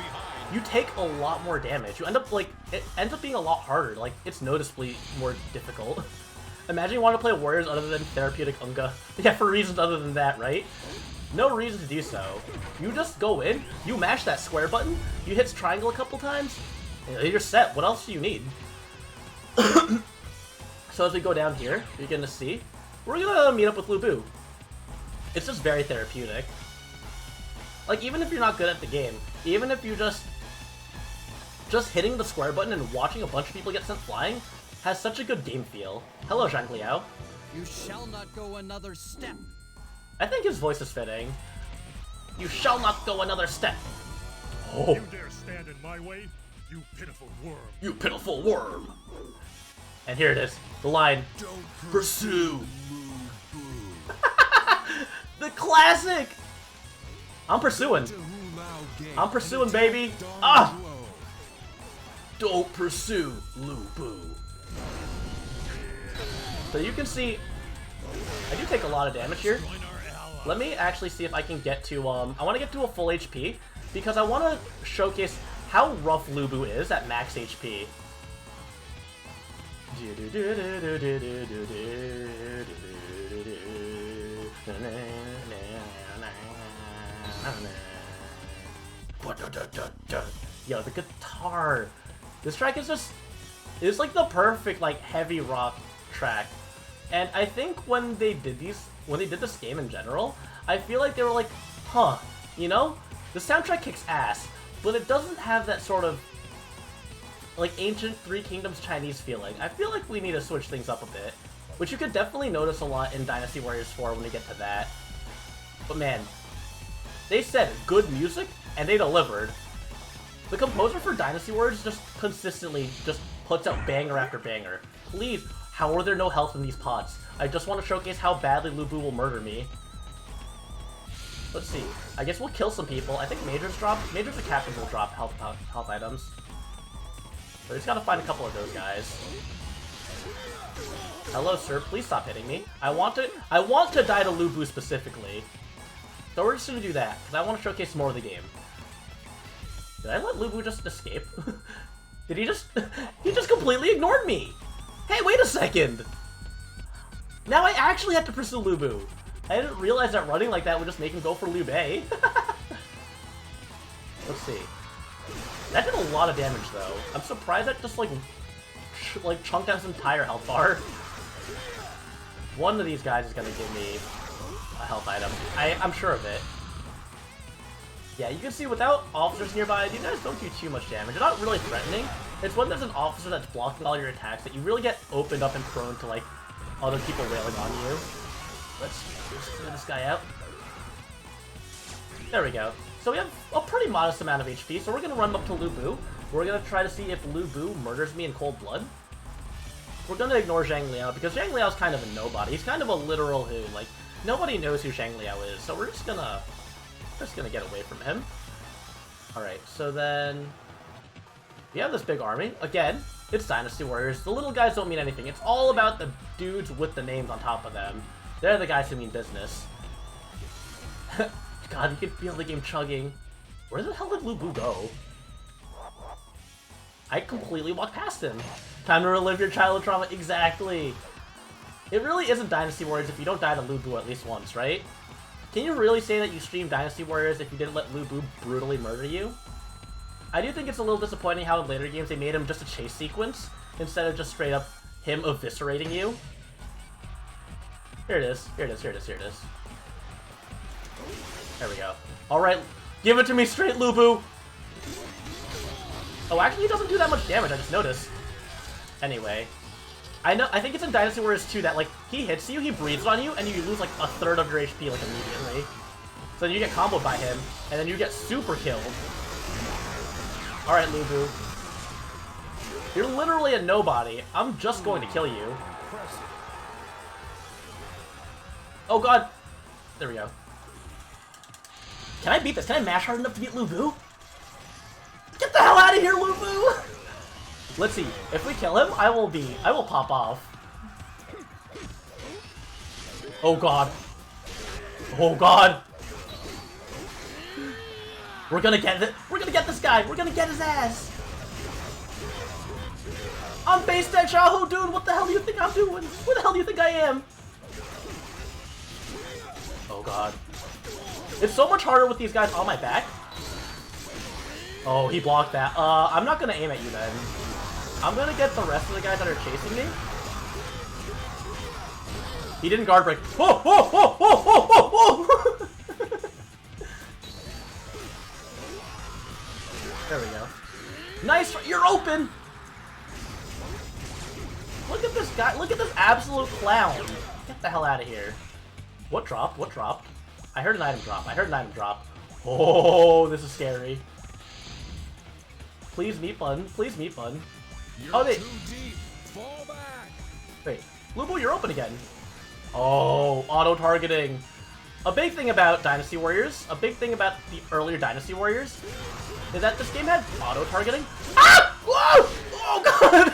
you take a lot more damage. You end up, like, it ends up being a lot harder. Like, it's noticeably more difficult. Imagine you want to play Warriors other than Therapeutic Unga. Yeah, for reasons other than that, right? No reason to do so. You just go in, you mash that square button, you hit triangle a couple times, and you're set. What else do you need? So as we go down here, you're gonna see, we're gonna meet up with Lu Bu. It's just very therapeutic. Like, even if you're not good at the game, even if you just hitting the square button and watching a bunch of people get sent flying has such a good game feel. Hello, Zhang Liao. You shall not go another step. I think his voice is fitting. You shall not go another step. Oh. You dare stand in my way, you pitiful worm. You pitiful worm. And here it is, the line. Don't Pursue. The classic. I'm pursuing. I'm pursuing, baby. Ah. Don't pursue, Lu Bu. So you can see, I do take a lot of damage here. Let me actually see if I can get to, I want to get to a full HP, because I want to showcase how rough Lu Bu is at max HP. Yo, the guitar. This track is just, it's like the perfect, like, heavy rock track. And I think when they did this game in general, I feel like they were like, huh, you know, the soundtrack kicks ass, but it doesn't have that sort of, like, ancient Three Kingdoms Chinese feeling. I feel like we need to switch things up a bit, which you could definitely notice a lot in Dynasty Warriors 4 when we get to that. But man, they said good music, and they delivered. The composer for Dynasty Warriors just consistently just puts out banger after banger. Please, how are there no health in these pots? I just want to showcase how badly Lu Bu will murder me. Let's see. I guess we'll kill some people. I think Majors and Captains will drop health items. So we just gotta find a couple of those guys. Hello, sir. Please stop hitting me. I want to die to Lu Bu specifically. So we're just gonna do that, because I want to showcase more of the game. Did I let Lu Bu just escape? Did he just... he just completely ignored me! Hey, wait a second! Now I actually have to pursue Lu Bu. I didn't realize that running like that would just make him go for Liu Bei. Let's see. That did a lot of damage, though. I'm surprised that just, like chunked out his entire health bar. One of these guys is gonna give me a health item. I'm sure of it. Yeah, you can see without officers nearby, these guys don't do too much damage. They're not really threatening. It's when there's an officer that's blocking all your attacks that you really get opened up and prone to, like, other people wailing on you. Let's just clear this guy out. There we go. So we have a pretty modest amount of HP, so we're going to run up to Lu Bu. We're going to try to see if Lu Bu murders me in cold blood. We're going to ignore Zhang Liao, because Zhang Liao's kind of a nobody. He's kind of a literal who. Like, nobody knows who Zhang Liao is, so we're just gonna get away from him. Alright, so then we have this big army. Again, it's Dynasty Warriors. The little guys don't mean anything. It's all about the dudes with the names on top of them. They're the guys who mean business. God, you can feel the game chugging. Where the hell did Lu Bu go? I completely walked past him. Time to relive your childhood trauma. Exactly. It really isn't Dynasty Warriors if you don't die to Lu Bu at least once, right? Can you really say that you streamed Dynasty Warriors if you didn't let Lu Bu brutally murder you? I do think it's a little disappointing how in later games they made him just a chase sequence instead of just straight up him eviscerating you. Here it is. Here it is. Here it is. Here it is. There we go. Alright, give it to me straight, Lu Bu! Oh, actually he doesn't do that much damage, I just noticed. Anyway. I think it's in Dynasty Warriors 2 that, like, he hits you, he breathes on you, and you lose, like, a third of your HP, like, immediately. So then you get comboed by him, and then you get super killed. Alright, Lu Bu. You're literally a nobody. I'm just going to kill you. Oh god! There we go. Can I beat this? Can I mash hard enough to beat Lu Bu? Get the hell out of here, Lu Bu! Let's see. If we kill him, I will pop off. Oh god. Oh god. We're gonna get it. We're gonna get this guy. We're gonna get his ass. I'm base dead Shahu, dude. What the hell do you think I'm doing? Where the hell do you think I am? Oh god. It's so much harder with these guys on my back. Oh, he blocked that. I'm not gonna aim at you then. I'm gonna get the rest of the guys that are chasing me. He didn't guard break. Oh, oh, oh, oh, oh, oh, oh. There we go. Nice, you're open! Look at this guy, look at this absolute clown. Get the hell out of here. What dropped? What dropped? I heard an item drop. I heard an item drop. Oh, this is scary. Please meet fun. Please meet fun. You're Oh, they... too deep. Fall back. Wait. Lu Bu, you're open again. Oh, auto-targeting. A big thing about Dynasty Warriors, a big thing about the earlier Dynasty Warriors, is that this game had auto-targeting. Ah! Whoa! Oh, God!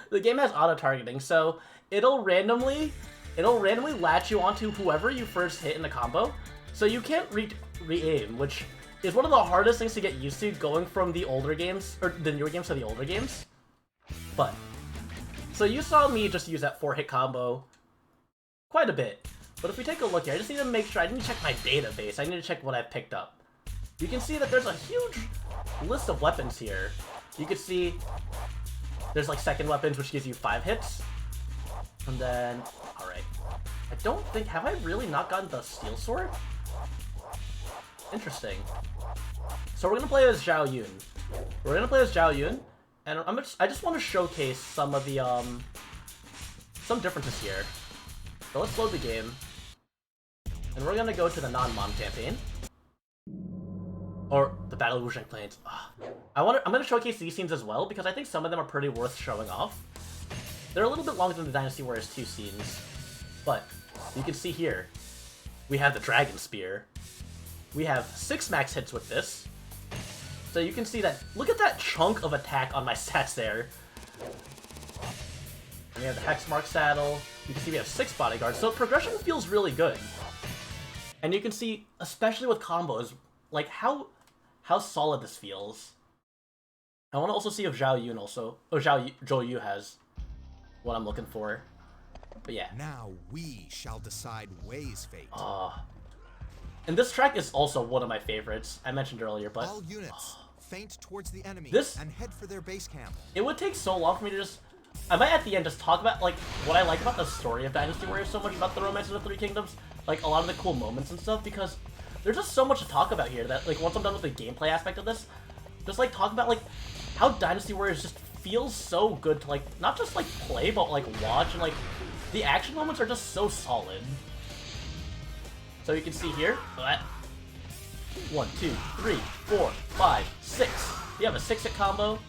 The game has auto-targeting, so it'll randomly latch you onto whoever you first hit in the combo, so you can't re-aim, which is one of the hardest things to get used to going from the older games, or the newer games to the older games. But, so you saw me just use that 4-hit combo quite a bit. But if we take a look here, I just need to make sure, I need to check my database, I need to check what I've picked up. You can see that there's a huge list of weapons here. You can see there's like second weapons, which gives you 5 hits. And then, alright. I don't think, have I really not gotten the steel sword? Interesting. So we're gonna play as Zhao Yun. We're gonna play as Zhao Yun, and I just want to showcase some of the some differences here. So let's load the game, and we're gonna go to the non-Mon campaign, or the Battle of Wusheng Plains. I'm gonna showcase these scenes as well because I think some of them are pretty worth showing off. They're a little bit longer than the Dynasty Warriors 2 scenes, but you can see here we have the Dragon Spear. We have 6 max hits with this. So you can see that, look at that chunk of attack on my stats there. And we have the Hexmark saddle. You can see we have 6 bodyguards, so progression feels really good. And you can see, especially with combos, like how solid this feels. I want to also see if Zhao Yun also, or Zhou Yu has what I'm looking for. But yeah. Now we shall decide Wei's fate. And this track is also one of my favorites. I mentioned earlier, but all units feint towards the enemy and head for their base camp. It would take so long for me to just, I might at the end just talk about like what I like about the story of Dynasty Warriors so much, about the Romance of the Three Kingdoms, like a lot of the cool moments and stuff, because there's just so much to talk about here that like once I'm done with the gameplay aspect of this, just like talk about like how Dynasty Warriors just feels so good to like not just like play but like watch, and like the action moments are just so solid. So you can see here, 1, 2, 3, 4, 5, 6. You have a 6-hit combo,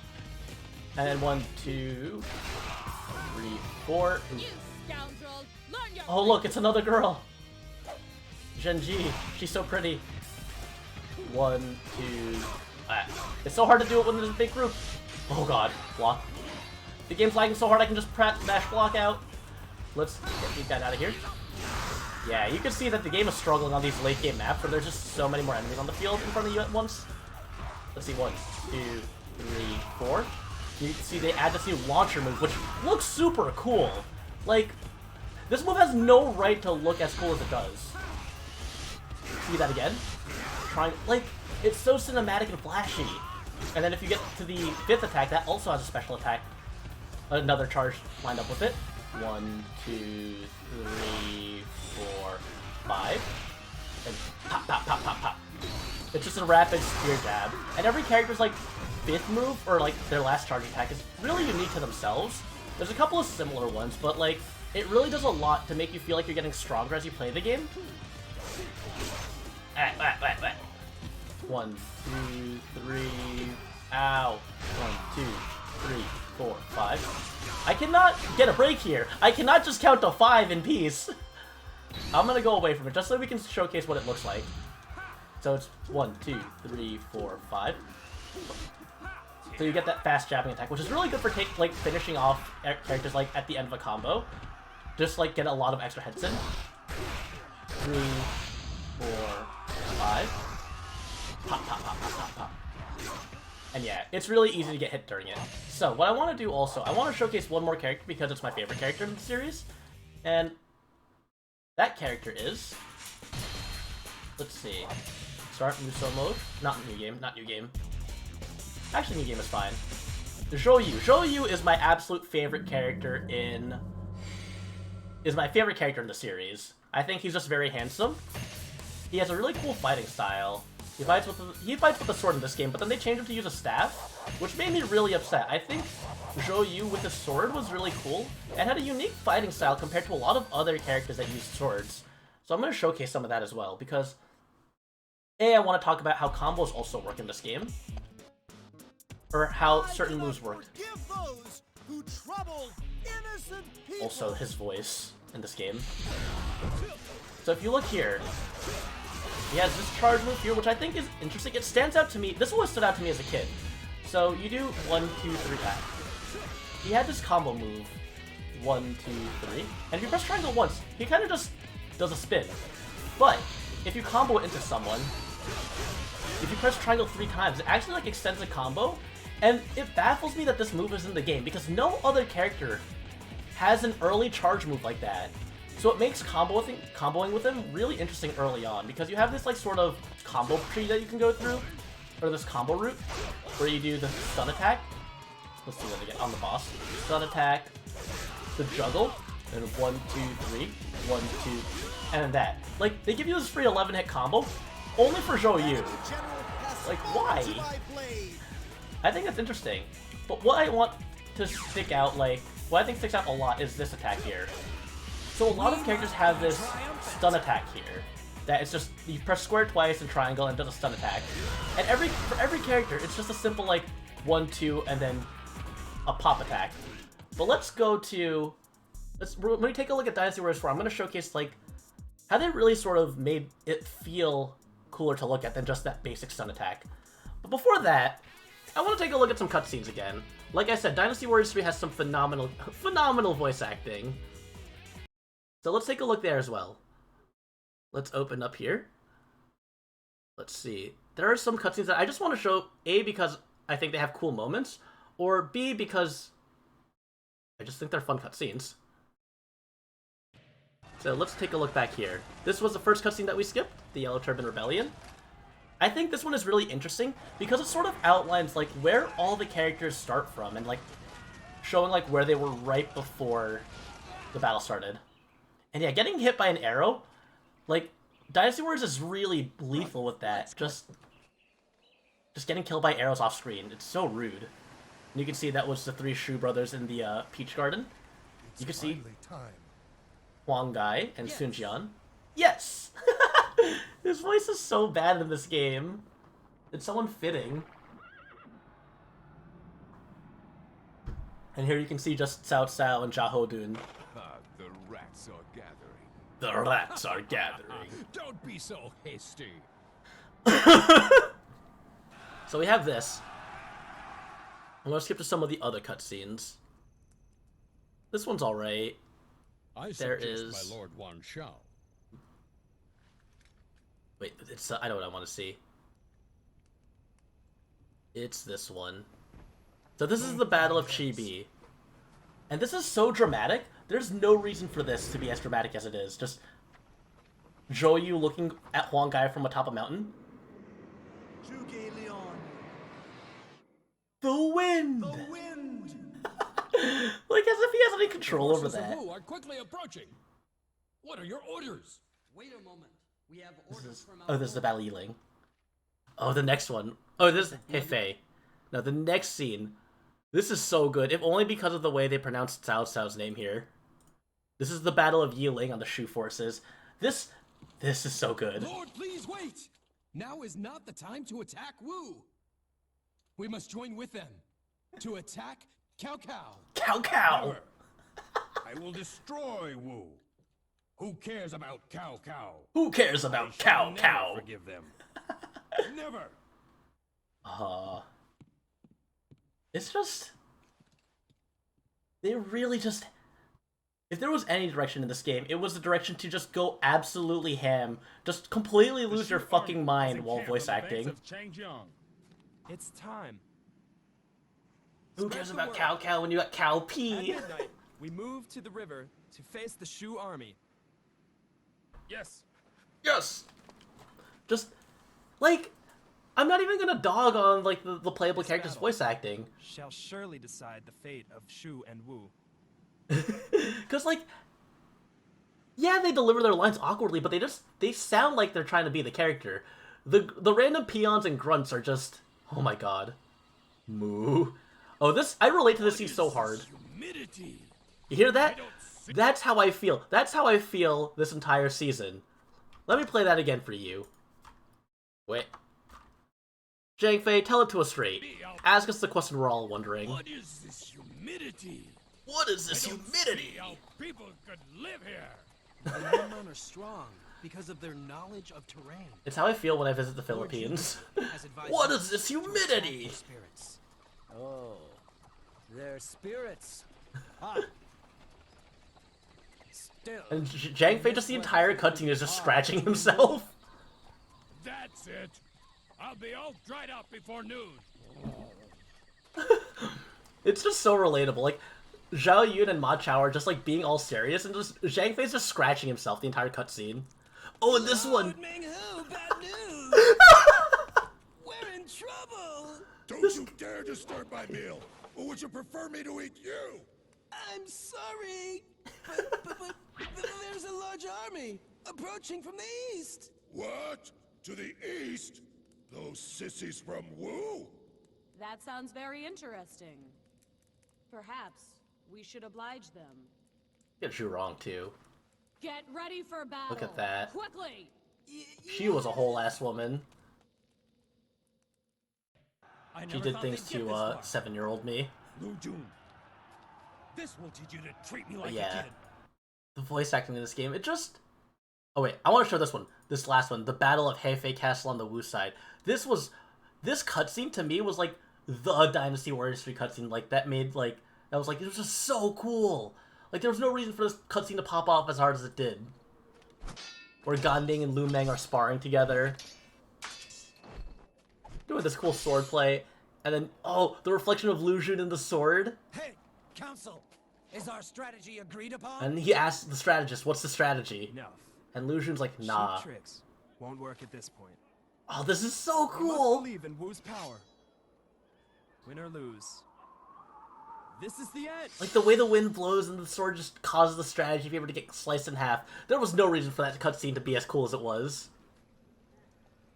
and then 1, 2, 3, 4. Oh look, it's another girl. Zhenji, she's so pretty. 1, 2. It's so hard to do it when there's a big group. Oh god, block. The game's lagging so hard I can just dash block out. Let's get these guys out of here. Yeah, you can see that the game is struggling on these late game maps where there's just so many more enemies on the field in front of you at once. Let's see, 1, 2, 3, 4. You can see they add this new launcher move, which looks super cool. Like, this move has no right to look as cool as it does. See that again? Like, it's so cinematic and flashy. And then if you get to the 5th attack, that also has a special attack. Another charge lined up with it. 1, 2, 3, 4, 5. And pop, pop, pop, pop, pop. It's just a rapid spear jab. And every character's like 5th move, or like their last charge attack, is really unique to themselves. There's a couple of similar ones, but like, it really does a lot to make you feel like you're getting stronger as you play the game. 1, 2, 3, ow. 1, 2, 3, 4, 5. I cannot get a break here. I cannot just count to 5 in peace. I'm gonna go away from it just so we can showcase what it looks like. So it's 1, 2, 3, 4, 5. So you get that fast jabbing attack, which is really good for finishing off characters like at the end of a combo. Just like get a lot of extra hits in. 3, 4, 5. Pop, pop, pop, pop, pop, pop. And yeah, it's really easy to get hit during it. So what I want to do also, I want to showcase one more character because it's my favorite character in the series. And that character is... Let's see. Start Muso mode. Not new game, not new game. Actually, new game is fine. Zhou-Yu. Zhou-Yu is my absolute favorite character in... Is my favorite character in the series. I think he's just very handsome. He has a really cool fighting style. He fights with a sword in this game, but then they changed him to use a staff, which made me really upset. I think Zhou-Yu with his sword was really cool, and had a unique fighting style compared to a lot of other characters that use swords. So I'm going to showcase some of that as well, because I want to talk about how combos also work in this game, or how certain moves work. Also, his voice in this game. So if you look here, he has this charge move here, which I think is interesting. It stands out to me. This always stood out to me as a kid. So you do 1, 2, 3 attack. He had this combo move, 1, 2, 3, and if you press triangle once, he kind of just does a spin. But if you combo it into someone, if you press triangle 3 times, it actually like extends a combo. And it baffles me that this move is in the game because no other character has an early charge move like that. So it makes comboing with him really interesting early on because you have this like sort of combo tree that you can go through, or this combo route where you do the stun attack. Let's do that again on the boss. Stun attack, the juggle, and 1, 2, 3, 1, 2, and then that. Like they give you this free 11-hit combo only for Zhou-Yu. Like why? I think that's interesting. But what I want to stick out, like what I think sticks out a lot is this attack here. So a lot of characters have this stun attack here. That it's just, you press square twice and triangle and it does a stun attack. And for every character, it's just a simple like 1, 2, and then a pop attack. But let's go to, when we take a look at Dynasty Warriors 4, I'm going to showcase like how they really sort of made it feel cooler to look at than just that basic stun attack. But before that, I want to take a look at some cutscenes again. Like I said, Dynasty Warriors 3 has some phenomenal voice acting. So let's take a look there as well. Let's open up here. Let's see. There are some cutscenes that I just want to show, A, because I think they have cool moments, or B, because I just think they're fun cutscenes. So let's take a look back here. This was the first cutscene that we skipped, the Yellow Turban Rebellion. I think this one is really interesting because it sort of outlines like where all the characters start from and like showing like where they were right before the battle started. And yeah, getting hit by an arrow, like, Dynasty Warriors is really lethal with that. Just getting killed by arrows off screen. It's so rude. And you can see that was the 3 Shu brothers in the Peach Garden. You can see Huang Gai and Sun Jian. Yes! His voice is so bad in this game. It's so unfitting. And here you can see just Cao Cao and Jia Hodun. The rats are gathering. The rats are gathering. Don't be so hasty. So we have this. I'm gonna skip to some of the other cutscenes. This one's alright. There is my Lord Wan Shao. Wait, it's I know what I want to see. It's this one. So this is the Battle of Chibi. And this is so dramatic. There's no reason for this to be as dramatic as it is. Just Zhou-Yu looking at Huang Gai from atop a mountain. The wind! The wind! Like as if he has any control over that. Wu are quickly approaching. What are your orders? Wait a moment. We have orders from Oh, this is the Battle of Yiling. Oh, the next one. Oh, this is Hefei. Now, the next scene. This is so good, if only because of the way they pronounced Cao Cao's name here. This is the Battle of Yiling on the Shu forces. This is so good. Lord, please wait! Now is not the time to attack Wu. We must join with them to attack Cao Cao. Cao Cao! I will destroy Wu. Who cares about Cow Cow? Who cares about Cow Never Cow? forgive them. Never. It's just... They really just... If there was any direction in this game, it was the direction to just go absolutely ham. Just completely lose your fucking mind while voice acting. It's time. Who cares about Cow Cow when you got Cow At P? midnight, we move to the river to face the Shu army. Yes. Yes! Just, like, I'm not even gonna dog on, like, the playable character's voice acting. Shall surely decide the fate of Shu and Wu. Because, like, yeah, they deliver their lines awkwardly, but they sound like they're trying to be the character. The random peons and grunts are just, oh my god. Moo. Oh, I relate to this scene so hard. Humidity. You hear that? That's how I feel. That's how I feel this entire season. Let me play that again for you. Wait. Zhang Fei, tell it to us straight. Ask us the question we're all wondering. What is this humidity? What is this humidity? How people could live here. The Yunnan are strong because of their knowledge of terrain. It's how I feel when I visit the Philippines. What is this humidity? Spirits. Oh, they're spirits. Still. And Zhang Fei, just the entire cutscene is just scratching himself. That's it. I'll be all dried up before noon. It's just so relatable. Like, Zhao Yun and Ma Chao are just like being all serious, and just Zhang Fei's just scratching himself the entire cutscene. Oh, and this one. Ming-Hu, bad news. We're in trouble. Don't you dare disturb my meal. Or would you prefer me to eat you? I'm sorry, but there's a large army approaching from the east. What? To the east? Those sissies from Wu? That sounds very interesting. Perhaps we should oblige them. Get you wrong too. Get ready for battle. Look at that. Quickly. She was a whole ass woman. She did things to 7-year-old me. Lu Jun, this will teach you to treat me But like yeah, a kid. the voice acting in this game, it just... Oh wait, I want to show this one. This last one. The Battle of Hefei Castle on the Wu side. This cutscene to me was like the Dynasty Warriors 3 cutscene. Like, that made, like... That was like, it was just so cool. Like, there was no reason for this cutscene to pop off as hard as it did. Where Ganding and Lu Meng are sparring together. Doing this cool sword play. And then, oh, the reflection of Lu Jun in the sword. Hey, Council, is our strategy agreed upon? And he asks the strategist, what's the strategy? Enough. And Lu Jun's like, nah. Cheap tricks won't work at this point. Oh, this is so We must cool. believe in Wu's power. Win or lose. This is the end. Like, the way the wind blows and the sword just causes the strategy to be able to get sliced in half. There was no reason for that cutscene to be as cool as it was.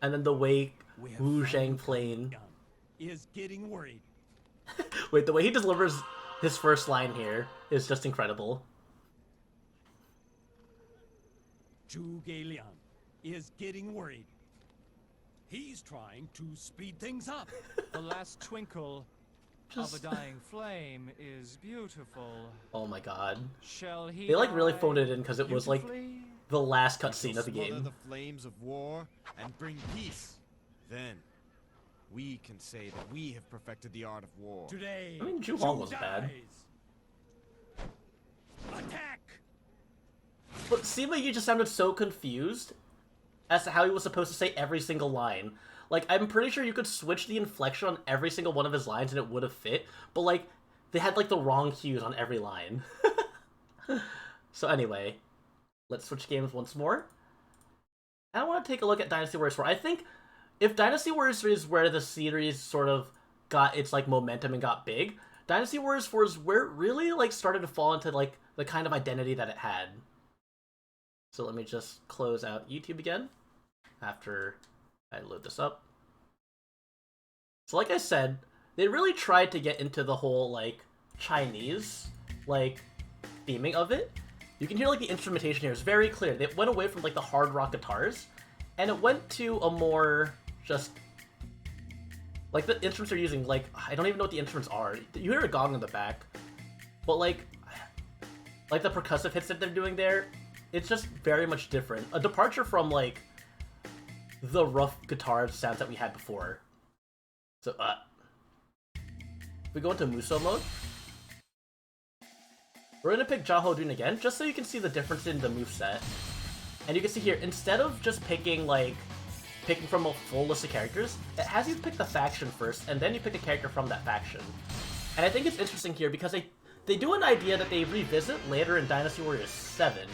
And then the way Wu Zhang playing. Is getting worried. Wait, the way he delivers his first line here is just incredible. Zhuge Liang is getting worried. He's trying to speed things up. The last twinkle of a dying flame is beautiful. Oh my god. Shall he They like really die phoned it in because it was like beautifully? the last cutscene of the Smother game. the flames of war and bring peace. Then we can say that we have perfected the art of war. Today, I mean, Zhu Hong wasn't bad. Attack! But Sima Yi just sounded so confused as to how he was supposed to say every single line. Like, I'm pretty sure you could switch the inflection on every single one of his lines and it would have fit, but like, they had like the wrong cues on every line. So anyway, let's switch games once more. And I want to take a look at Dynasty Warriors 4. I think if Dynasty Warriors 3 is where the series sort of got its like momentum and got big, Dynasty Warriors 4 is where it really like started to fall into like the kind of identity that it had. So let me just close out YouTube again after I load this up. So like I said, they really tried to get into the whole like Chinese like theming of it. You can hear like the instrumentation here is very clear. They went away from like the hard rock guitars and it went to a more just like the instruments they're using, like I don't even know what the instruments are. You hear a gong in the back, but like the percussive hits that they're doing there, it's just very much different. A departure from, like, the rough guitar sounds that we had before. So, if we go into Muso mode, we're gonna pick Jahodun again, just so you can see the difference in the moveset. And you can see here, instead of just picking from a full list of characters, it has you pick the faction first, and then you pick a character from that faction. And I think it's interesting here because they do an idea that they revisit later in Dynasty Warriors 7,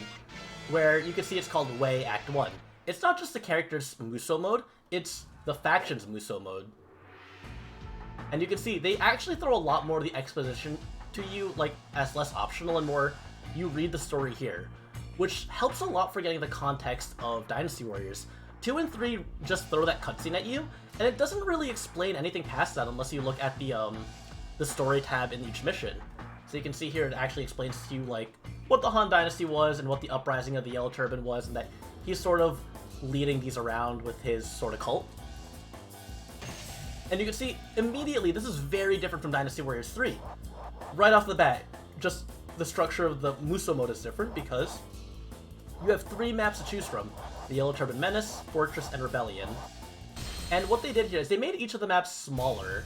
where you can see it's called Wei Act 1. It's not just the character's Muso mode, it's the faction's Muso mode. And you can see, they actually throw a lot more of the exposition to you, like, as less optional and more, you read the story here. Which helps a lot for getting the context of Dynasty Warriors. 2 and 3 just throw that cutscene at you, and it doesn't really explain anything past that unless you look at the story tab in each mission. So you can see here it actually explains to you, like, what the Han Dynasty was and what the uprising of the Yellow Turban was, and that he's sort of leading these around with his sort of cult. And you can see, immediately, this is very different from Dynasty Warriors 3. Right off the bat, just the structure of the Muso mode is different because you have 3 maps to choose from. The Yellow Turban Menace, Fortress, and Rebellion. And what they did here is they made each of the maps smaller.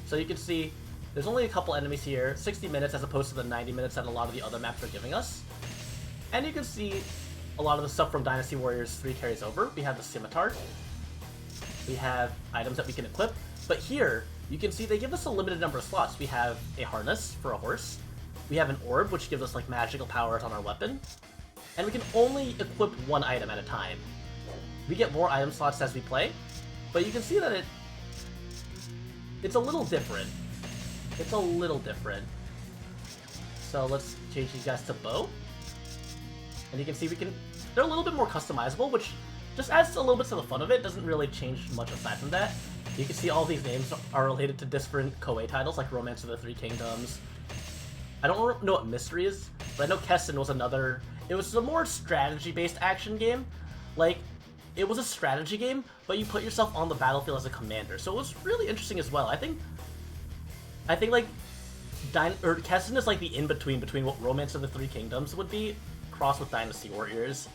So you can see there's only a couple enemies here, 60 minutes as opposed to the 90 minutes that a lot of the other maps are giving us. And you can see a lot of the stuff from Dynasty Warriors 3 carries over. We have the Scimitar. We have items that we can equip. But here, you can see they give us a limited number of slots. We have a harness for a horse. We have an orb, which gives us like magical powers on our weapon. And we can only equip 1 item at a time. We get more item slots as we play, but you can see that it's a little different. It's a little different. So let's change these guys to bow. And you can see they're a little bit more customizable, which just adds a little bit to the fun of it. Doesn't really change much aside from that. You can see all these names are related to different Koei titles, like Romance of the Three Kingdoms. I don't know what Mystery is, but I know Kessen was another. It was a more strategy-based action game. Like, it was a strategy game, but you put yourself on the battlefield as a commander. So it was really interesting as well. I think like, Kessen is like the in-between between what Romance of the Three Kingdoms would be, crossed with Dynasty Warriors.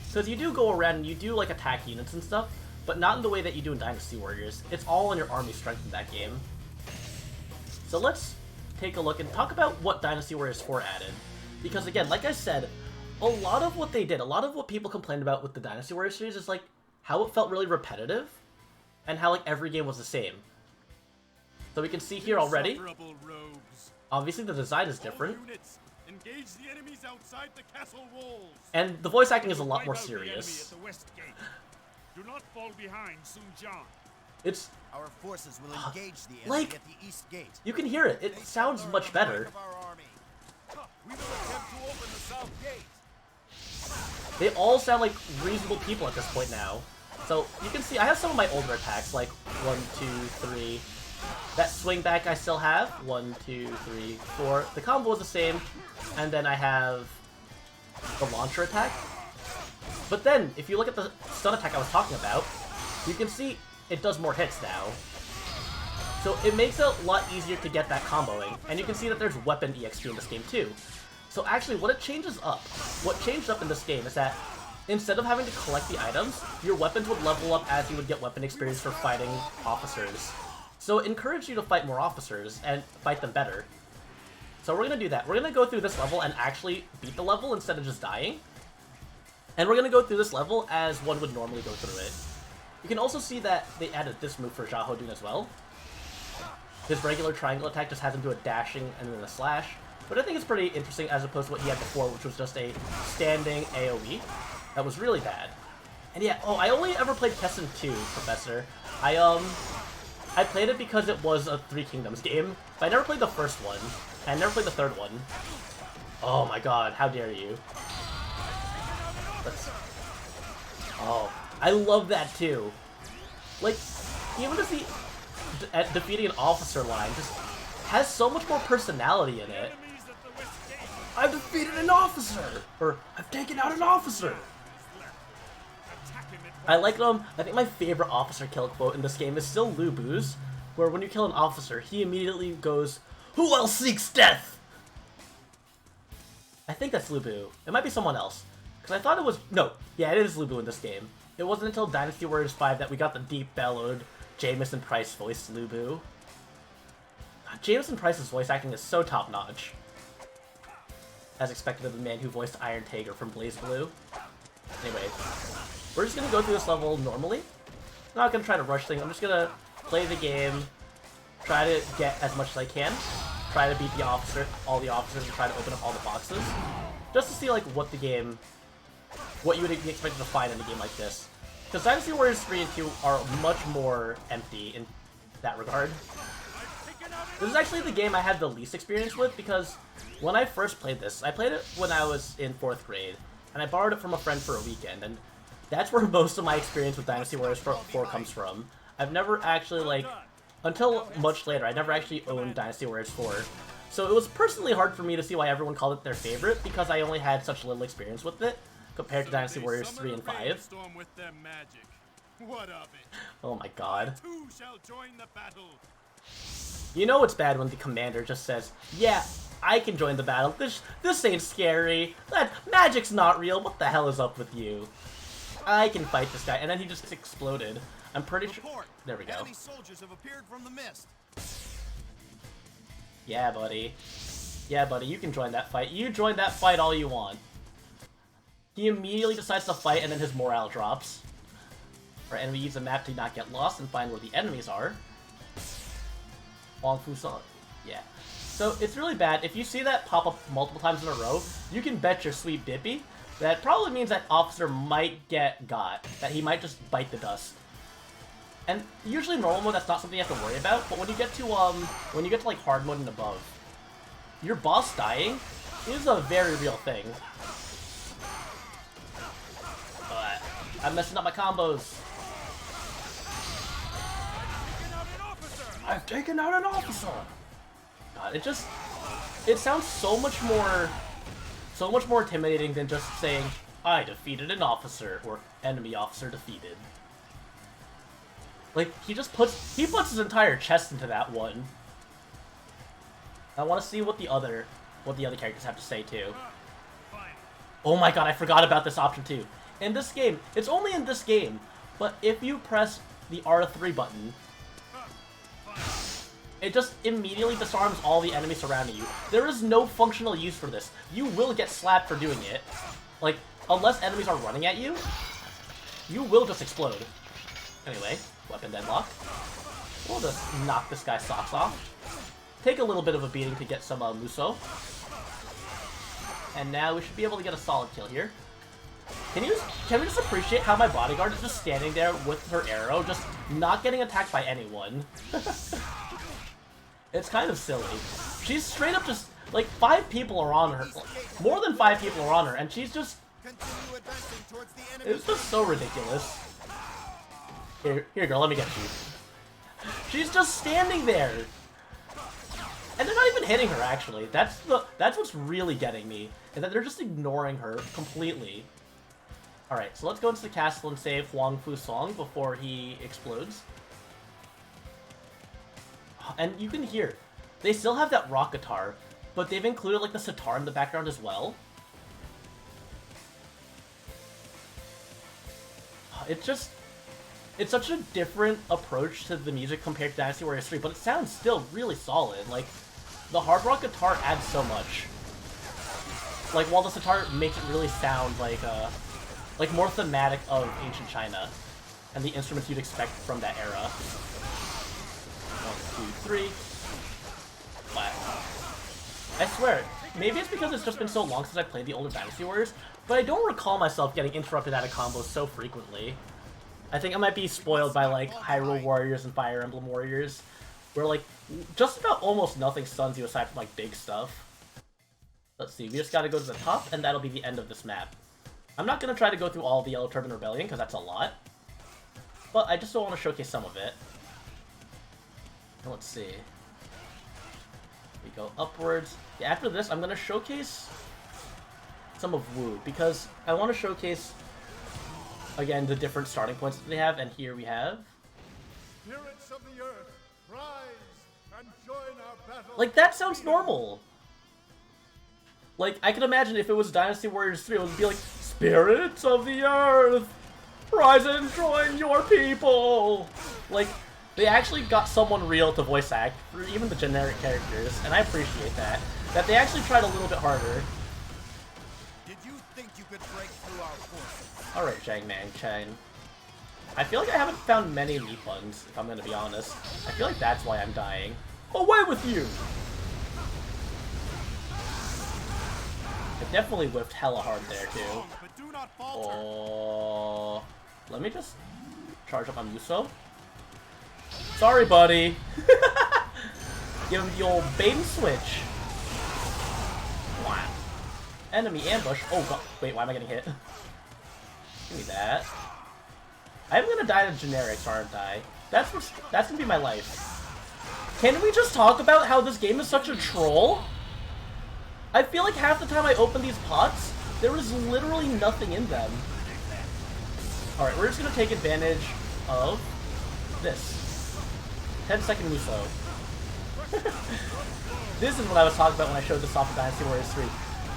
Because you do go around and you do, like, attack units and stuff, but not in the way that you do in Dynasty Warriors. It's all on your army strength in that game. So let's take a look and talk about what Dynasty Warriors 4 added. Because again, like I said, a lot of what they did, a lot of what people complained about with the Dynasty Warriors series is like how it felt really repetitive and how like every game was the same. So we can see here already, obviously the design is different. Engage the enemies outside the castle walls. And the voice acting is a lot more serious. Do not fall behind, Sun Jian. It's Our forces will engage the enemy like, at the east gate. you can hear it. It sounds much better. We will attempt to open the south gate. They all sound like reasonable people at this point now. So you can see I have some of my older attacks, like 1, 2, 3. That swing back I still have. 1, 2, 3, 4. The combo is the same. And then I have the launcher attack. But then, if you look at the stun attack I was talking about, you can see it does more hits now. So it makes it a lot easier to get that comboing. And you can see that there's weapon EXP in this game too. So actually, what changed up in this game is that instead of having to collect the items, your weapons would level up as you would get weapon experience for fighting officers. So it encouraged you to fight more officers and fight them better. So we're going to do that. We're going to go through this level and actually beat the level instead of just dying. And we're going to go through this level as one would normally go through it. You can also see that they added this move for Jahodun as well. His regular triangle attack just has him do a dashing and then a slash. But I think it's pretty interesting as opposed to what he had before, which was just a standing AoE. That was really bad. And yeah, oh, I only ever played Kessen 2, Professor. I played it because it was a Three Kingdoms game, but I never played the first one. I never played the third one. Oh my god, how dare you. Oh, I love that too. Like, even just defeating an officer line just has so much more personality in it. I've defeated an officer! Or, I've taken out an officer! I like I think my favorite officer kill quote in this game is still Lu Bu's, where when you kill an officer, he immediately goes, "Who else seeks death?" I think that's Lu Bu. It might be someone else. Because I thought it was... No, yeah, it is Lu Bu in this game. It wasn't until Dynasty Warriors 5 that we got the deep-bellowed Jameson Price voiced Lu Bu. Jameson Price's voice acting is so top-notch. As expected of the man who voiced Iron Tiger from BlazBlue. Anyway, we're just going to go through this level normally. I'm not going to try to rush things. I'm just going to play the game, try to get as much as I can, try to beat all the officers, and try to open up all the boxes. Just to see, like, what you would be expected to find in a game like this. Because Dynasty Warriors 3 and 2 are much more empty in that regard. This is actually the game I had the least experience with, because when I first played this, I played it when I was in 4th grade, and I borrowed it from a friend for a weekend, and that's where most of my experience with Dynasty Warriors 4 comes from. I've never actually, like, until much later, I never actually owned Dynasty Warriors 4. So it was personally hard for me to see why everyone called it their favorite, because I only had such little experience with it, compared to Dynasty Warriors 3 and 5. Oh my god. You know it's bad when the commander just says, yeah, I can join the battle. This ain't scary. That magic's not real. What the hell is up with you? I can fight this guy. And then he just exploded. I'm pretty sure. There we go. Enemy soldiers have appeared from the mist. Yeah, buddy. Yeah, buddy, you can join that fight. You join that fight all you want. He immediately decides to fight, and then his morale drops. Our enemy use a map to not get lost and find where the enemies are. Wong Fu Song. Yeah. So it's really bad. If you see that pop up multiple times in a row, you can bet your sweet Dippy that probably means that officer might get got. That he might just bite the dust. And usually in normal mode, that's not something you have to worry about. But when you get to like hard mode and above, your boss dying is a very real thing. But I'm messing up my combos. I've taken out an officer. God, it sounds so much more intimidating than just saying, I defeated an officer, or enemy officer defeated. Like, he puts his entire chest into that one. I want to see what the other characters have to say too. Oh my god, I forgot about this option too. In this game, it's only in this game, but if you press the R3 button, it just immediately disarms all the enemies surrounding you. There is no functional use for this. You will get slapped for doing it. Like, unless enemies are running at you, you will just explode. Anyway, weapon deadlock. We'll just knock this guy's socks off. Take a little bit of a beating to get some Muso. And now we should be able to get a solid kill here. Can we just appreciate how my bodyguard is just standing there with her arrow, just not getting attacked by anyone? It's kind of silly. She's straight up just, like, 5 people are on her. More than 5 people are on her, and she's just... It's just so ridiculous. Here, girl, let me get you. She's just standing there. And they're not even hitting her, actually. That's what's really getting me. Is that they're just ignoring her completely. Alright, so let's go into the castle and save Huang Fu Song before he explodes. And you can hear, they still have that rock guitar, but they've included like the sitar in the background as well. It's such a different approach to the music compared to Dynasty Warriors 3, but it sounds still really solid. Like, the hard rock guitar adds so much. Like, while the sitar makes it really sound like more thematic of ancient China and the instruments you'd expect from that era. 1, 2, 3. Flat. I swear, maybe it's because it's just been so long since I played the older Dynasty Warriors, but I don't recall myself getting interrupted out of combos so frequently. I think I might be spoiled by, like, Hyrule Warriors and Fire Emblem Warriors, where, like, just about almost nothing stuns you aside from, like, big stuff. Let's see, we just gotta go to the top, and that'll be the end of this map. I'm not gonna try to go through all of the Yellow Turban Rebellion, because that's a lot. But I just don't want to showcase some of it. And let's see. We go upwards. Yeah, after this, I'm gonna showcase some of Wu, because I want to showcase, again, the different starting points that they have, and here we have... Spirits of the earth, rise and join our battle. Like, that sounds normal! Like, I can imagine if it was Dynasty Warriors 3, it would be like, Spirits of the earth, rise and join your people! Like, they actually got someone real to voice act for even the generic characters, and I appreciate that. That they actually tried a little bit harder. Did you think you could break through our forces? Alright, Zhang Mang Chen. I feel like I haven't found many meat buns, if I'm gonna be honest. I feel like that's why I'm dying. Away with you! I definitely whiffed hella hard there, too. But do not falter. Oh, let me just charge up on Muso. Sorry, buddy. Give him the old bait and switch. Wow. Enemy ambush. Oh god. Wait, why am I getting hit? Give me that. I'm gonna die to generics, aren't I? That's gonna be my life. Can we just talk about how this game is such a troll? I feel like half the time I open these pots, there is literally nothing in them. Alright, we're just gonna take advantage of this. 10-second Muso. This is what I was talking about when I showed this off of Dynasty Warriors 3.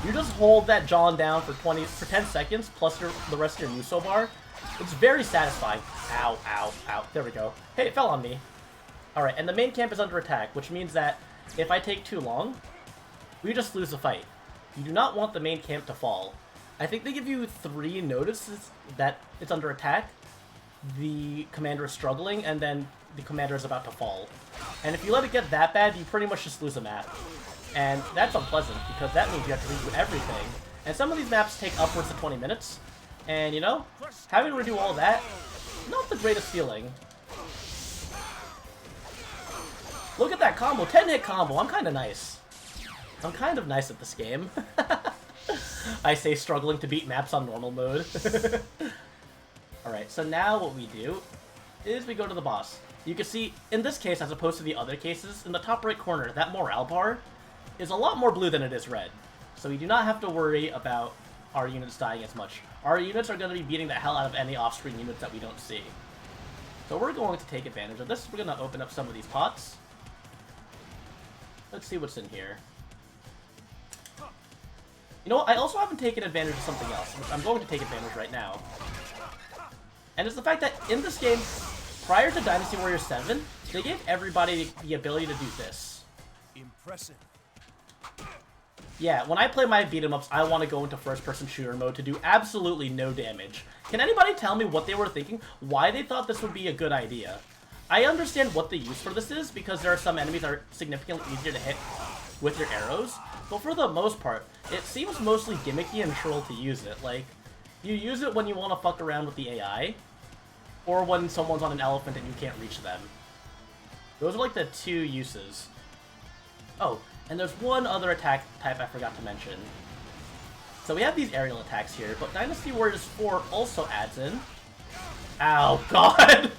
You just hold that John down for 10 seconds, plus the rest of your Muso bar. It's very satisfying. Ow, ow, ow. There we go. Hey, it fell on me. Alright, and the main camp is under attack, which means that if I take too long, we just lose the fight. You do not want the main camp to fall. I think they give you 3 notices that it's under attack, the commander is struggling, and then the commander is about to fall. And if you let it get that bad, you pretty much just lose a map. And that's unpleasant, because that means you have to redo everything. And some of these maps take upwards of 20 minutes. And, you know, having to redo all that, not the greatest feeling. Look at that combo, 10-hit combo, I'm kind of nice. I'm kind of nice at this game. I say struggling to beat maps on normal mode. Alright, so now what we do is we go to the boss. You can see, in this case, as opposed to the other cases, in the top right corner, that morale bar is a lot more blue than it is red. So we do not have to worry about our units dying as much. Our units are going to be beating the hell out of any off-screen units that we don't see. So we're going to take advantage of this. We're going to open up some of these pots. Let's see what's in here. You know what? I also haven't taken advantage of something else, which I'm going to take advantage right now. And it's the fact that in this game, prior to Dynasty Warriors 7, they gave everybody the ability to do this. Impressive. Yeah, when I play my beat-em-ups, I want to go into first-person shooter mode to do absolutely no damage. Can anybody tell me what they were thinking? Why they thought this would be a good idea? I understand what the use for this is, because there are some enemies that are significantly easier to hit with your arrows, but for the most part, it seems mostly gimmicky and troll to use it. Like, you use it when you want to fuck around with the AI, or when someone's on an elephant and you can't reach them. Those are like the 2 uses. Oh, and there's one other attack type I forgot to mention. So we have these aerial attacks here, but Dynasty Warriors 4 also adds in... Ow, God!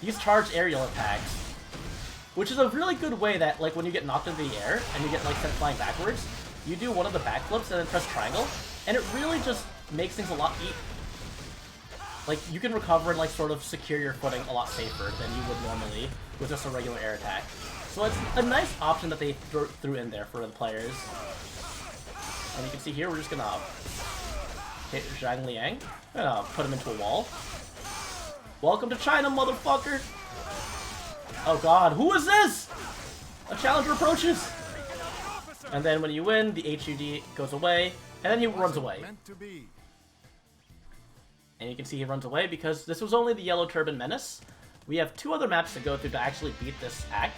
These charged aerial attacks. Which is a really good way that, like, when you get knocked into the air, and you get, like, sent flying backwards, you do one of the backflips and then press triangle, and it really just makes things a lot like, you can recover and, like, sort of secure your footing a lot safer than you would normally with just a regular air attack. So it's a nice option that they threw in there for the players. And you can see here, we're just gonna hit Zhang Liang. Gonna put him into a wall. Welcome to China, motherfucker! Oh god, who is this? A challenger approaches! And then when you win, the HUD goes away, and then he runs away. And you can see he runs away because this was only the Yellow Turban Menace. We have 2 other maps to go through to actually beat this act.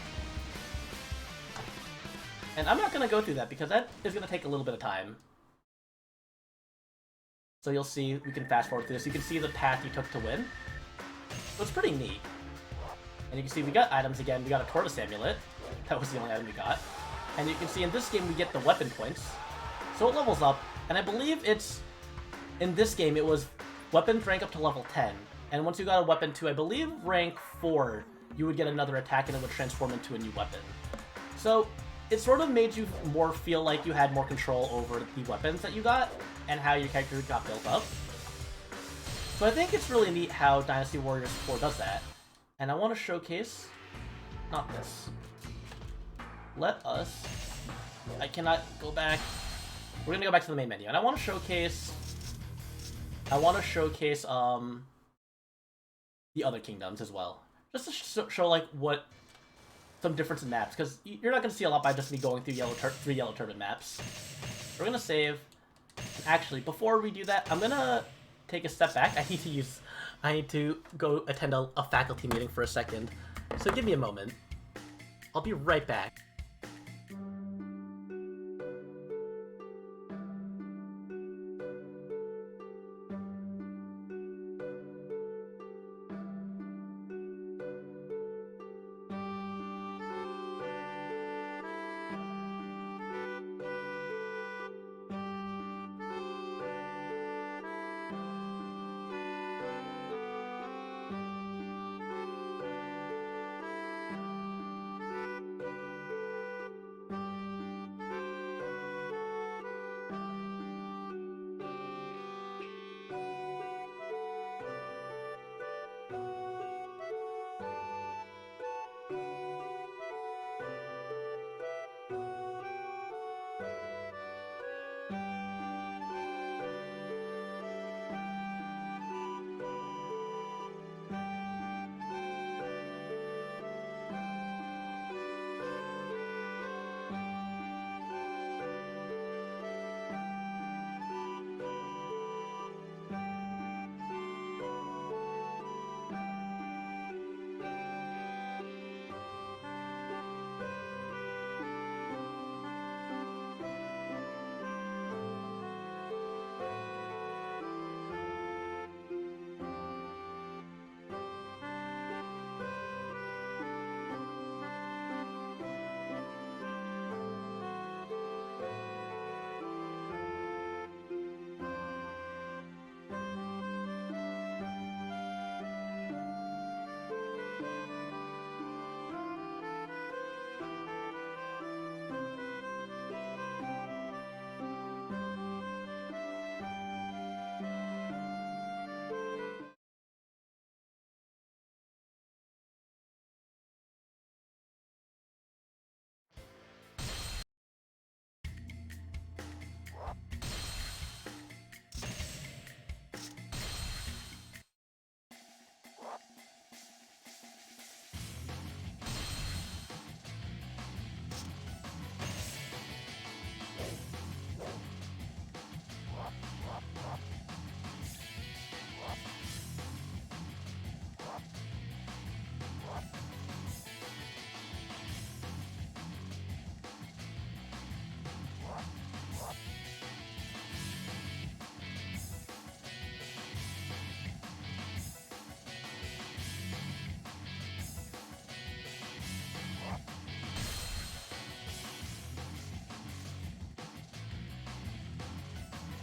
And I'm not going to go through that because that is going to take a little bit of time. So you'll see, we can fast forward through this. You can see the path you took to win. So it's pretty neat. And you can see we got items again. We got a Tortoise Amulet. That was the only item we got. And you can see in this game we get the weapon points. So it levels up. And I believe it's... In this game it was weapons rank up to level 10. And once you got a weapon to, I believe, rank 4, you would get another attack and it would transform into a new weapon. So it sort of made you more feel like you had more control over the weapons that you got and how your character got built up. So I think it's really neat how Dynasty Warriors 4 does that. And I want to showcase... Not this. Let us... I cannot go back. we're gonna go back to the main menu, and I want to showcase. The other kingdoms as well, just to show like what some difference in maps, because you're not gonna see a lot by just me going through three yellow turbid maps. We're gonna save. Actually, before we do that, I'm gonna take a step back. I need to go attend a faculty meeting for a second. So give me a moment. I'll be right back.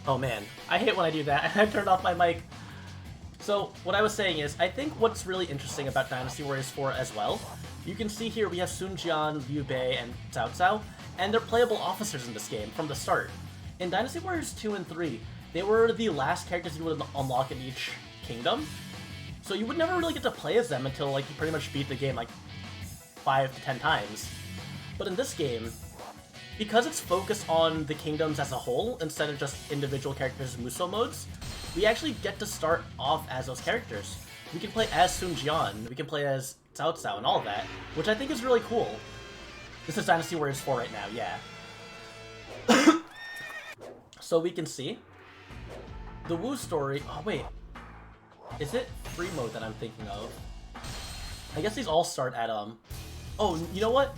Oh man, I hate when I do that. I turned off my mic. So what I was saying is, I think what's really interesting about Dynasty Warriors 4 as well, you can see here we have Sun Jian, Liu Bei, and Cao Cao, and they're playable officers in this game from the start. In Dynasty Warriors 2 and 3, they were the last characters you would unlock in each kingdom, so you would never really get to play as them until like you pretty much beat the game like 5 to 10 times. But in this game, because it's focused on the kingdoms as a whole instead of just individual characters' Muso modes, we actually get to start off as those characters. We can play as Sun Jian, we can play as Cao Cao and all of that, which I think is really cool. This is Dynasty Warriors 4 right now, yeah. So we can see the Wu story. Oh wait, is it free mode that I'm thinking of? I guess these all start at oh, you know what?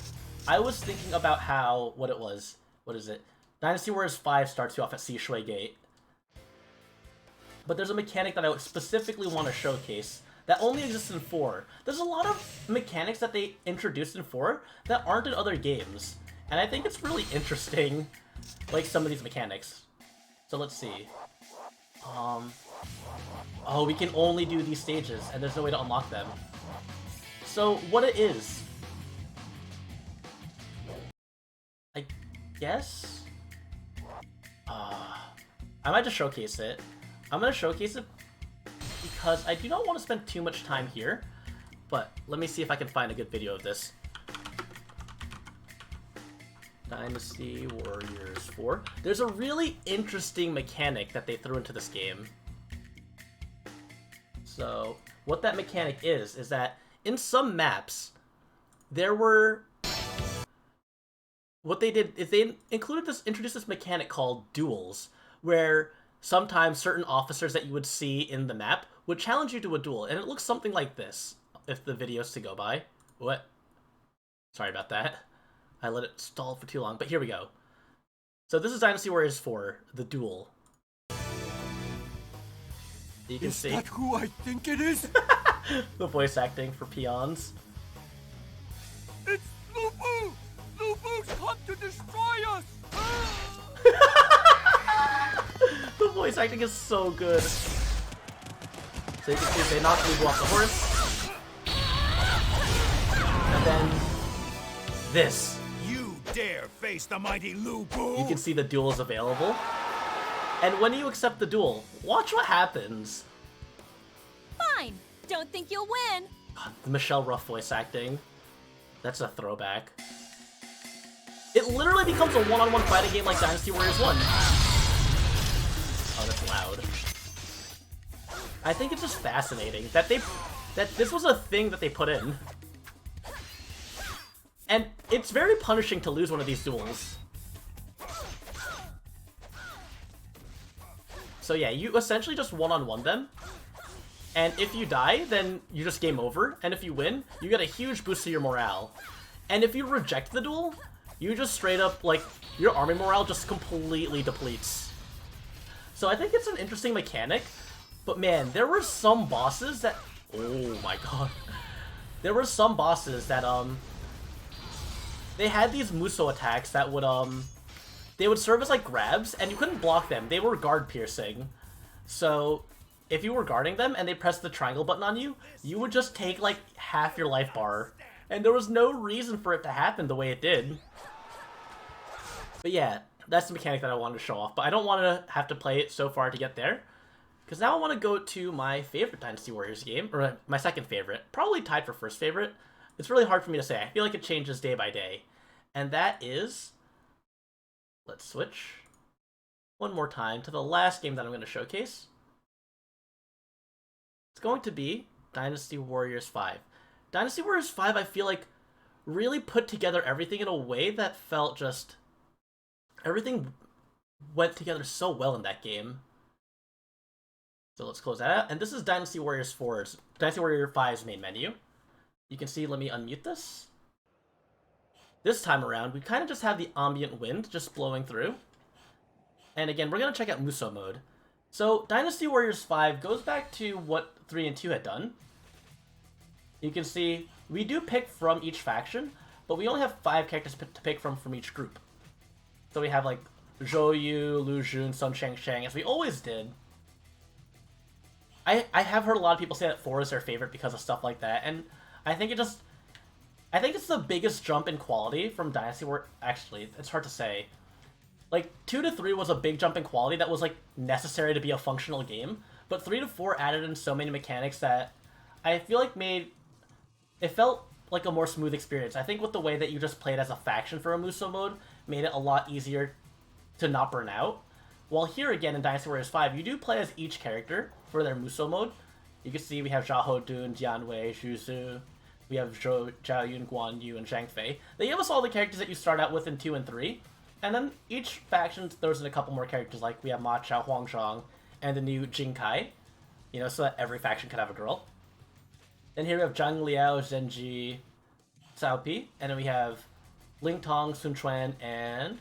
I was thinking about how what is it? Dynasty Warriors 5 starts you off at Sishui Gate. But there's a mechanic that I specifically want to showcase that only exists in 4. There's a lot of mechanics that they introduced in 4 that aren't in other games. And I think it's really interesting, like some of these mechanics. So let's see. Oh, we can only do these stages, and there's no way to unlock them. So what it is, I guess, I might just showcase it. I'm gonna showcase it because I do not want to spend too much time here, but let me see if I can find a good video of this. Dynasty Warriors 4. There's a really interesting mechanic that they threw into this game. So, what that mechanic is that in some maps, there were... What they did is they introduced this mechanic called duels, where sometimes certain officers that you would see in the map would challenge you to a duel, and it looks something like this, if the video's to go by. What? Sorry about that. I let it stall for too long, but here we go. So this is Dynasty Warriors 4, the duel. You can see... Is that who I think it is? The voice acting for peons. It's Lubu! Lubu's come to destroy us! The voice acting is so good. So you can see they knock Lubu off the horse. And then... this. You dare face the mighty Lubu? You can see the duel is available. And when you accept the duel, watch what happens. Fine. Don't think you'll win. God, the Michelle Ruff voice acting. That's a throwback. It literally becomes a one-on-one fighting game like Dynasty Warriors 1. Oh, that's loud. I think it's just fascinating that this was a thing that they put in. And it's very punishing to lose one of these duels. So yeah, you essentially just one-on-one them. And if you die, then you just game over. And if you win, you get a huge boost to your morale. And if you reject the duel, you just straight up, like, your army morale just completely depletes. So I think it's an interesting mechanic. But man, there were some bosses that... oh my god. There were some bosses that, they had these Muso attacks that would, they would serve as, like, grabs, and you couldn't block them. They were guard-piercing. So, if you were guarding them and they pressed the triangle button on you, you would just take, like, half your life bar. And there was no reason for it to happen the way it did. But yeah, that's the mechanic that I wanted to show off. But I don't want to have to play it so far to get there. Because now I want to go to my favorite Dynasty Warriors game, or my second favorite. Probably tied for first favorite. It's really hard for me to say. I feel like it changes day by day. And that is... let's switch one more time to the last game that I'm going to showcase. It's going to be Dynasty Warriors 5. Dynasty Warriors 5, I feel like, really put together everything in a way that felt just... everything went together so well in that game. So let's close that out. And this is Dynasty Warriors 4's, Dynasty Warrior 5's main menu. You can see, let me unmute this. This time around, we kind of just have the ambient wind just blowing through. And again, we're going to check out Muso mode. So, Dynasty Warriors 5 goes back to what 3 and 2 had done. You can see, we do pick from each faction, but we only have 5 characters to pick from each group. So we have, like, Zhou Yu, Lu Jun, Sun Shang, as we always did. I have heard a lot of people say that 4 is their favorite because of stuff like that, and I think it's the biggest jump in quality from Dynasty Warriors. Actually, it's hard to say. Like, 2 to 3 was a big jump in quality that was, like, necessary to be a functional game, but 3 to 4 added in so many mechanics that I feel like it felt like a more smooth experience. I think with the way that you just played as a faction for a Muso mode made it a lot easier to not burn out. While here again in Dynasty Warriors 5, you do play as each character for their Muso mode. You can see we have Zhao Hodun, Jian Wei, Zhu Zu. We have Zhao Yun, Guan Yu, and Zhang Fei. They give us all the characters that you start out with in 2 and 3. And then each faction throws in a couple more characters, like we have Ma Chao, Huang Zhang, and the new Jing Kai. You know, so that every faction could have a girl. Then here we have Zhang Liao, Zhenji, Cao Pi. And then we have Ling Tong, Sun Quan, and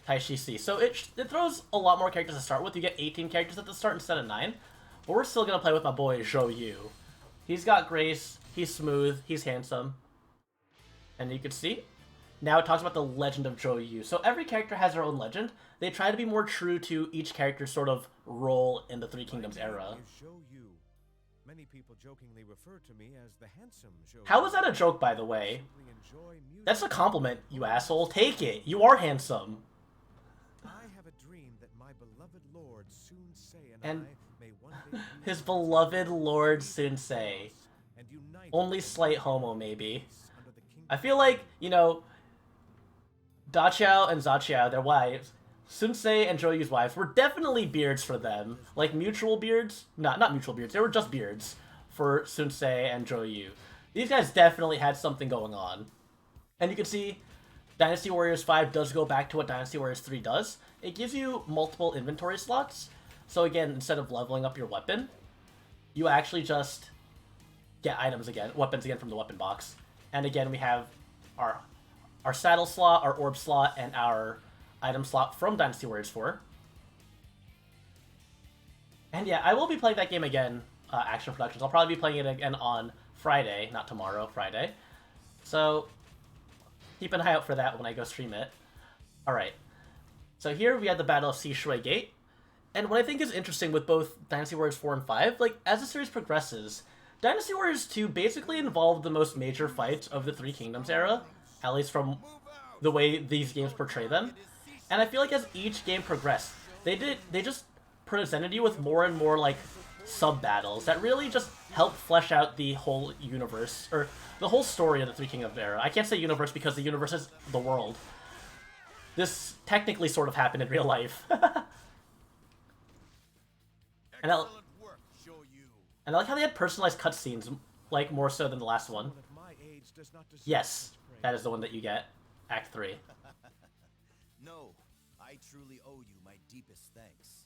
Tai Shi Si. So it throws a lot more characters to start with. You get 18 characters at the start instead of 9. But we're still going to play with my boy Zhou Yu. He's got grace, he's smooth, he's handsome. And you can see, now it talks about the legend of Zhou Yu. So every character has their own legend. They try to be more true to each character's sort of role in the Three Kingdoms era. Many people jokingly refer to me as the handsome Zhou. How is that a joke, by the way? That's a compliment, you asshole. Take it. You are handsome. I have a dream that my beloved Lord Sun-Se and I may one day his beloved Lord Sun-Se. Only slight homo, maybe. I feel like, you know, Da Qiao and Za Qiao, their wives, Sunsei and Joyu's wives, were definitely beards for them. Like mutual beards? Not mutual beards. They were just beards for Sunsei and Joyu. These guys definitely had something going on. And you can see Dynasty Warriors 5 does go back to what Dynasty Warriors 3 does. It gives you multiple inventory slots. So again, instead of leveling up your weapon, you actually just get weapons again from the weapon box. And again, we have our saddle slot, our orb slot, and our item slot from Dynasty Warriors 4. And yeah, I will be playing that game again, Action Productions. I'll probably be playing it again on Friday, not tomorrow, Friday. So keep an eye out for that when I go stream it. Alright, so here we have the Battle of Sea Shui Gate. And what I think is interesting with both Dynasty Warriors 4 and 5, like, as the series progresses, Dynasty Warriors 2 basically involved the most major fights of the Three Kingdoms era, at least from the way these games portray them. And I feel like as each game progressed, they just presented you with more and more, like, sub-battles that really just help flesh out the whole universe, or the whole story of the Three Kingdoms era. I can't say universe because the universe is the world. This technically sort of happened in real life. And I like how they had personalized cutscenes, like, more so than the last one. Yes, that is the one that you get, Act 3. No, I truly owe you my deepest thanks.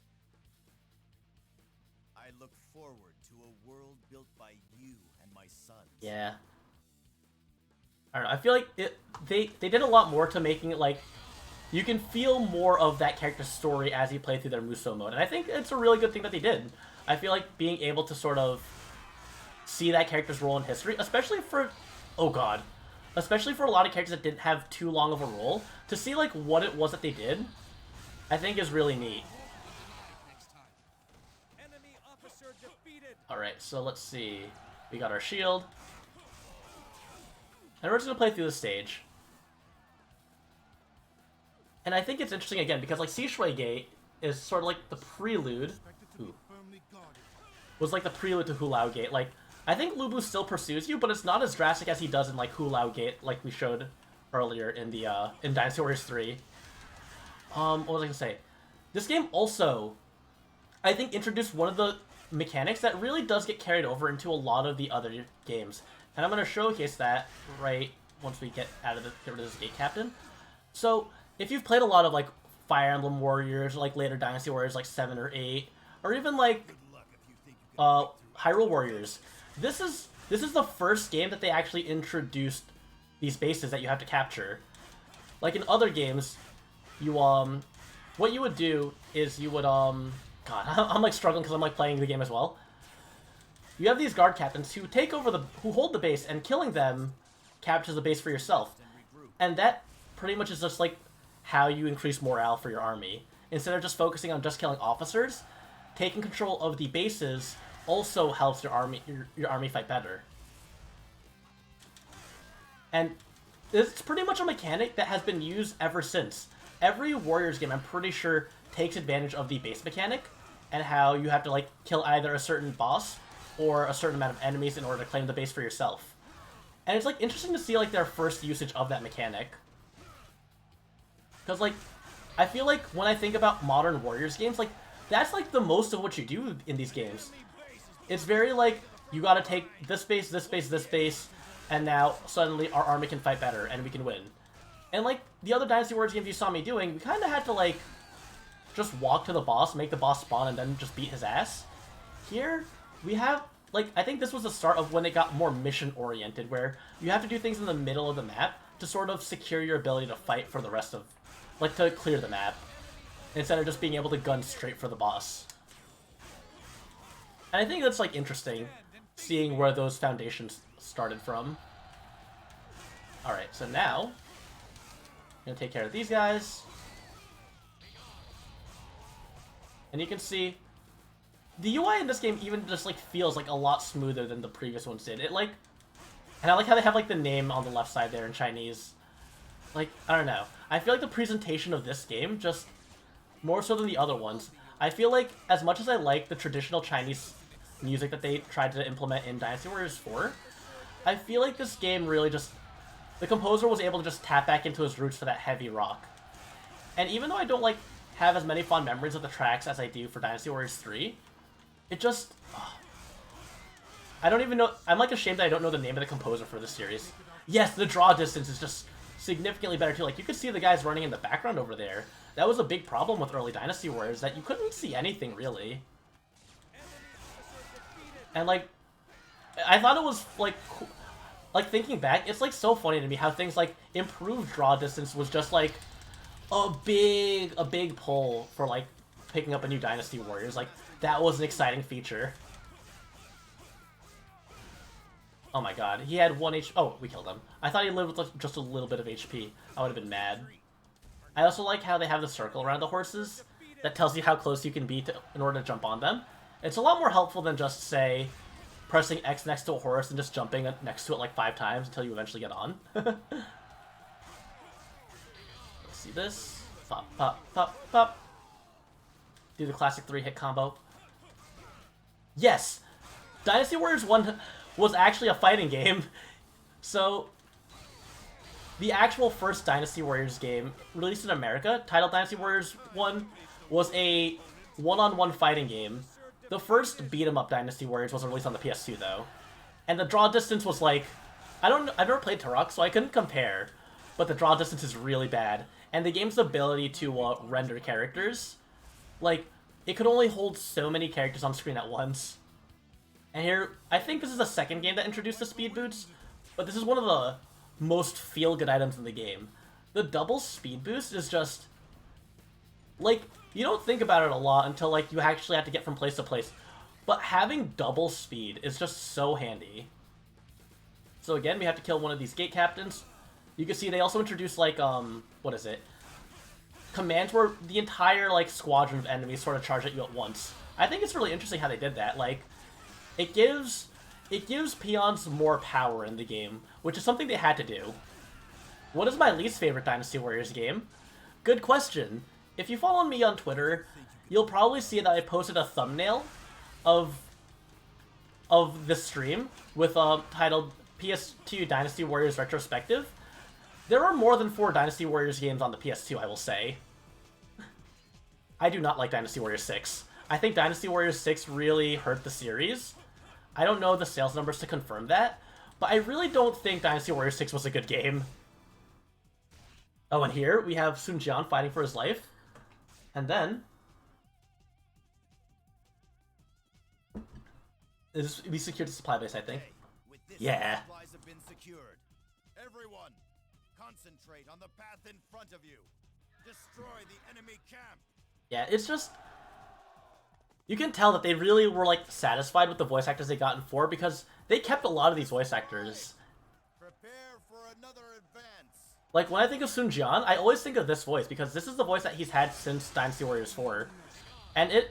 I look forward to a world built by you and my sons. Yeah. I don't know, I feel like they did a lot more to making it, like, you can feel more of that character's story as you play through their Musou mode. And I think it's a really good thing that they did. I feel like being able to sort of see that character's role in history, especially for, oh god, especially for a lot of characters that didn't have too long of a role, to see, like, what it was that they did, I think is really neat. Alright, so let's see. We got our shield. And we're just gonna play through the stage. And I think it's interesting again, because, like, Sea Shui Gate is sort of like the prelude. Ooh. Was like the prelude to Hulao Gate. Like, I think Lu Bu still pursues you, but it's not as drastic as he does in, like, Hulao Gate, like we showed earlier in the in Dynasty Warriors 3. What was I gonna say? This game also, I think, introduced one of the mechanics that really does get carried over into a lot of the other games, and I'm gonna showcase that right once we get rid of this Gate Captain. So, if you've played a lot of, like, Fire Emblem Warriors, or, like, later Dynasty Warriors, like 7 or 8, or even, like, Hyrule Warriors, this is the first game that they actually introduced these bases that you have to capture. Like, in other games, you, what you would do is you would, God, I'm, like, struggling because I'm, like, playing the game as well. You have these guard captains who take over who hold the base, and killing them captures the base for yourself. And that pretty much is just, like, how you increase morale for your army. Instead of just focusing on just killing officers, taking control of the bases also helps your army fight better. And it's pretty much a mechanic that has been used ever since. Every Warriors game, I'm pretty sure, takes advantage of the base mechanic, and how you have to, like, kill either a certain boss or a certain amount of enemies in order to claim the base for yourself. And it's, like, interesting to see, like, their first usage of that mechanic. Because, like, I feel like when I think about modern Warriors games, like, that's, like, the most of what you do in these games. It's very, like, you gotta take this base, this base, this base, and now suddenly our army can fight better and we can win. And, like, the other Dynasty Warriors games you saw me doing, we kind of had to, like, just walk to the boss, make the boss spawn, and then just beat his ass. Here, we have, like, I think this was the start of when it got more mission-oriented, where you have to do things in the middle of the map to sort of secure your ability to fight for the rest of, like, to clear the map, instead of just being able to gun straight for the boss. And I think that's, like, interesting, seeing where those foundations started from. Alright, so now, I'm gonna take care of these guys. And you can see, the UI in this game even just, like, feels, like, a lot smoother than the previous ones did. It, like, and I like how they have, like, the name on the left side there in Chinese. Like, I don't know. I feel like the presentation of this game, just more so than the other ones, I feel like, as much as I like the traditional Chinese music that they tried to implement in Dynasty Warriors 4, I feel like this game really just the composer was able to just tap back into his roots for that heavy rock. And even though I don't like have as many fond memories of the tracks as I do for Dynasty Warriors 3, it just... I don't even know... I'm like ashamed that I don't know the name of the composer for this series. Yes, the draw distance is just significantly better too. Like, you could see the guys running in the background over there. That was a big problem with early Dynasty Warriors, that you couldn't see anything, really. And, like, I thought it was, like, thinking back, it's, like, so funny to me how things, like, improved draw distance was just, like, a big pull for, like, picking up a new Dynasty Warriors. Like, that was an exciting feature. Oh my god, he had 1 HP. Oh, we killed him. I thought he lived with like, just a little bit of HP. I would have been mad. I also like how they have the circle around the horses. That tells you how close you can be in order to jump on them. It's a lot more helpful than just, say, pressing X next to a horse and just jumping next to it like 5 times until you eventually get on. Let's see this. Pop, pop, pop, pop. Do the classic 3-hit combo. Yes! Dynasty Warriors 1 was actually a fighting game. So, the actual first Dynasty Warriors game, released in America, titled Dynasty Warriors 1, was a one-on-one fighting game. The first beat-em-up Dynasty Warriors was released on the PS2, though. And the draw distance was like... I've never played Turok, so I couldn't compare. But the draw distance is really bad. And the game's ability to render characters... Like, it could only hold so many characters on screen at once. And here, I think this is the second game that introduced the speed boots, but this is one of the most feel-good items in the game. The double speed boost is just... Like, you don't think about it a lot until, like, you actually have to get from place to place. But having double speed is just so handy. So again, we have to kill one of these gate captains. You can see they also introduced, like, what is it? Commands where the entire, like, squadron of enemies sort of charge at you at once. I think it's really interesting how they did that. Like, it gives peons more power in the game, which is something they had to do. What is my least favorite Dynasty Warriors game? Good question. If you follow me on Twitter, you'll probably see that I posted a thumbnail of this stream with titled PS2 Dynasty Warriors Retrospective. There are more than 4 Dynasty Warriors games on the PS2, I will say. I do not like Dynasty Warriors 6. I think Dynasty Warriors 6 really hurt the series. I don't know the sales numbers to confirm that, but I really don't think Dynasty Warriors 6 was a good game. Oh, and here we have Sun Jian fighting for his life. And then... we secured the supply base, I think. Yeah. Supplies have been secured. Everyone, concentrate on the path in front of you. Destroy the enemy camp. Yeah, it's just... You can tell that they really were, like, satisfied with the voice actors they got in 4, because they kept a lot of these voice actors. Prepare for another advance. Like, when I think of Sun Jian, I always think of this voice, because this is the voice that he's had since Dynasty Warriors 4. And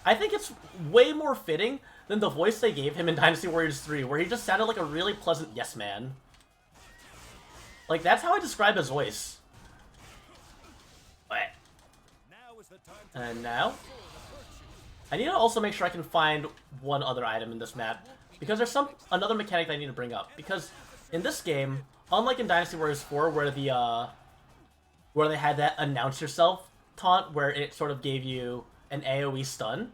I think it's way more fitting than the voice they gave him in Dynasty Warriors 3, where he just sounded like a really pleasant yes man. Like, that's how I describe his voice. And now... I need to also make sure I can find one other item in this map, because there's another mechanic that I need to bring up. Because in this game, unlike in Dynasty Warriors 4, where they had that announce yourself taunt, where it sort of gave you an AoE stun,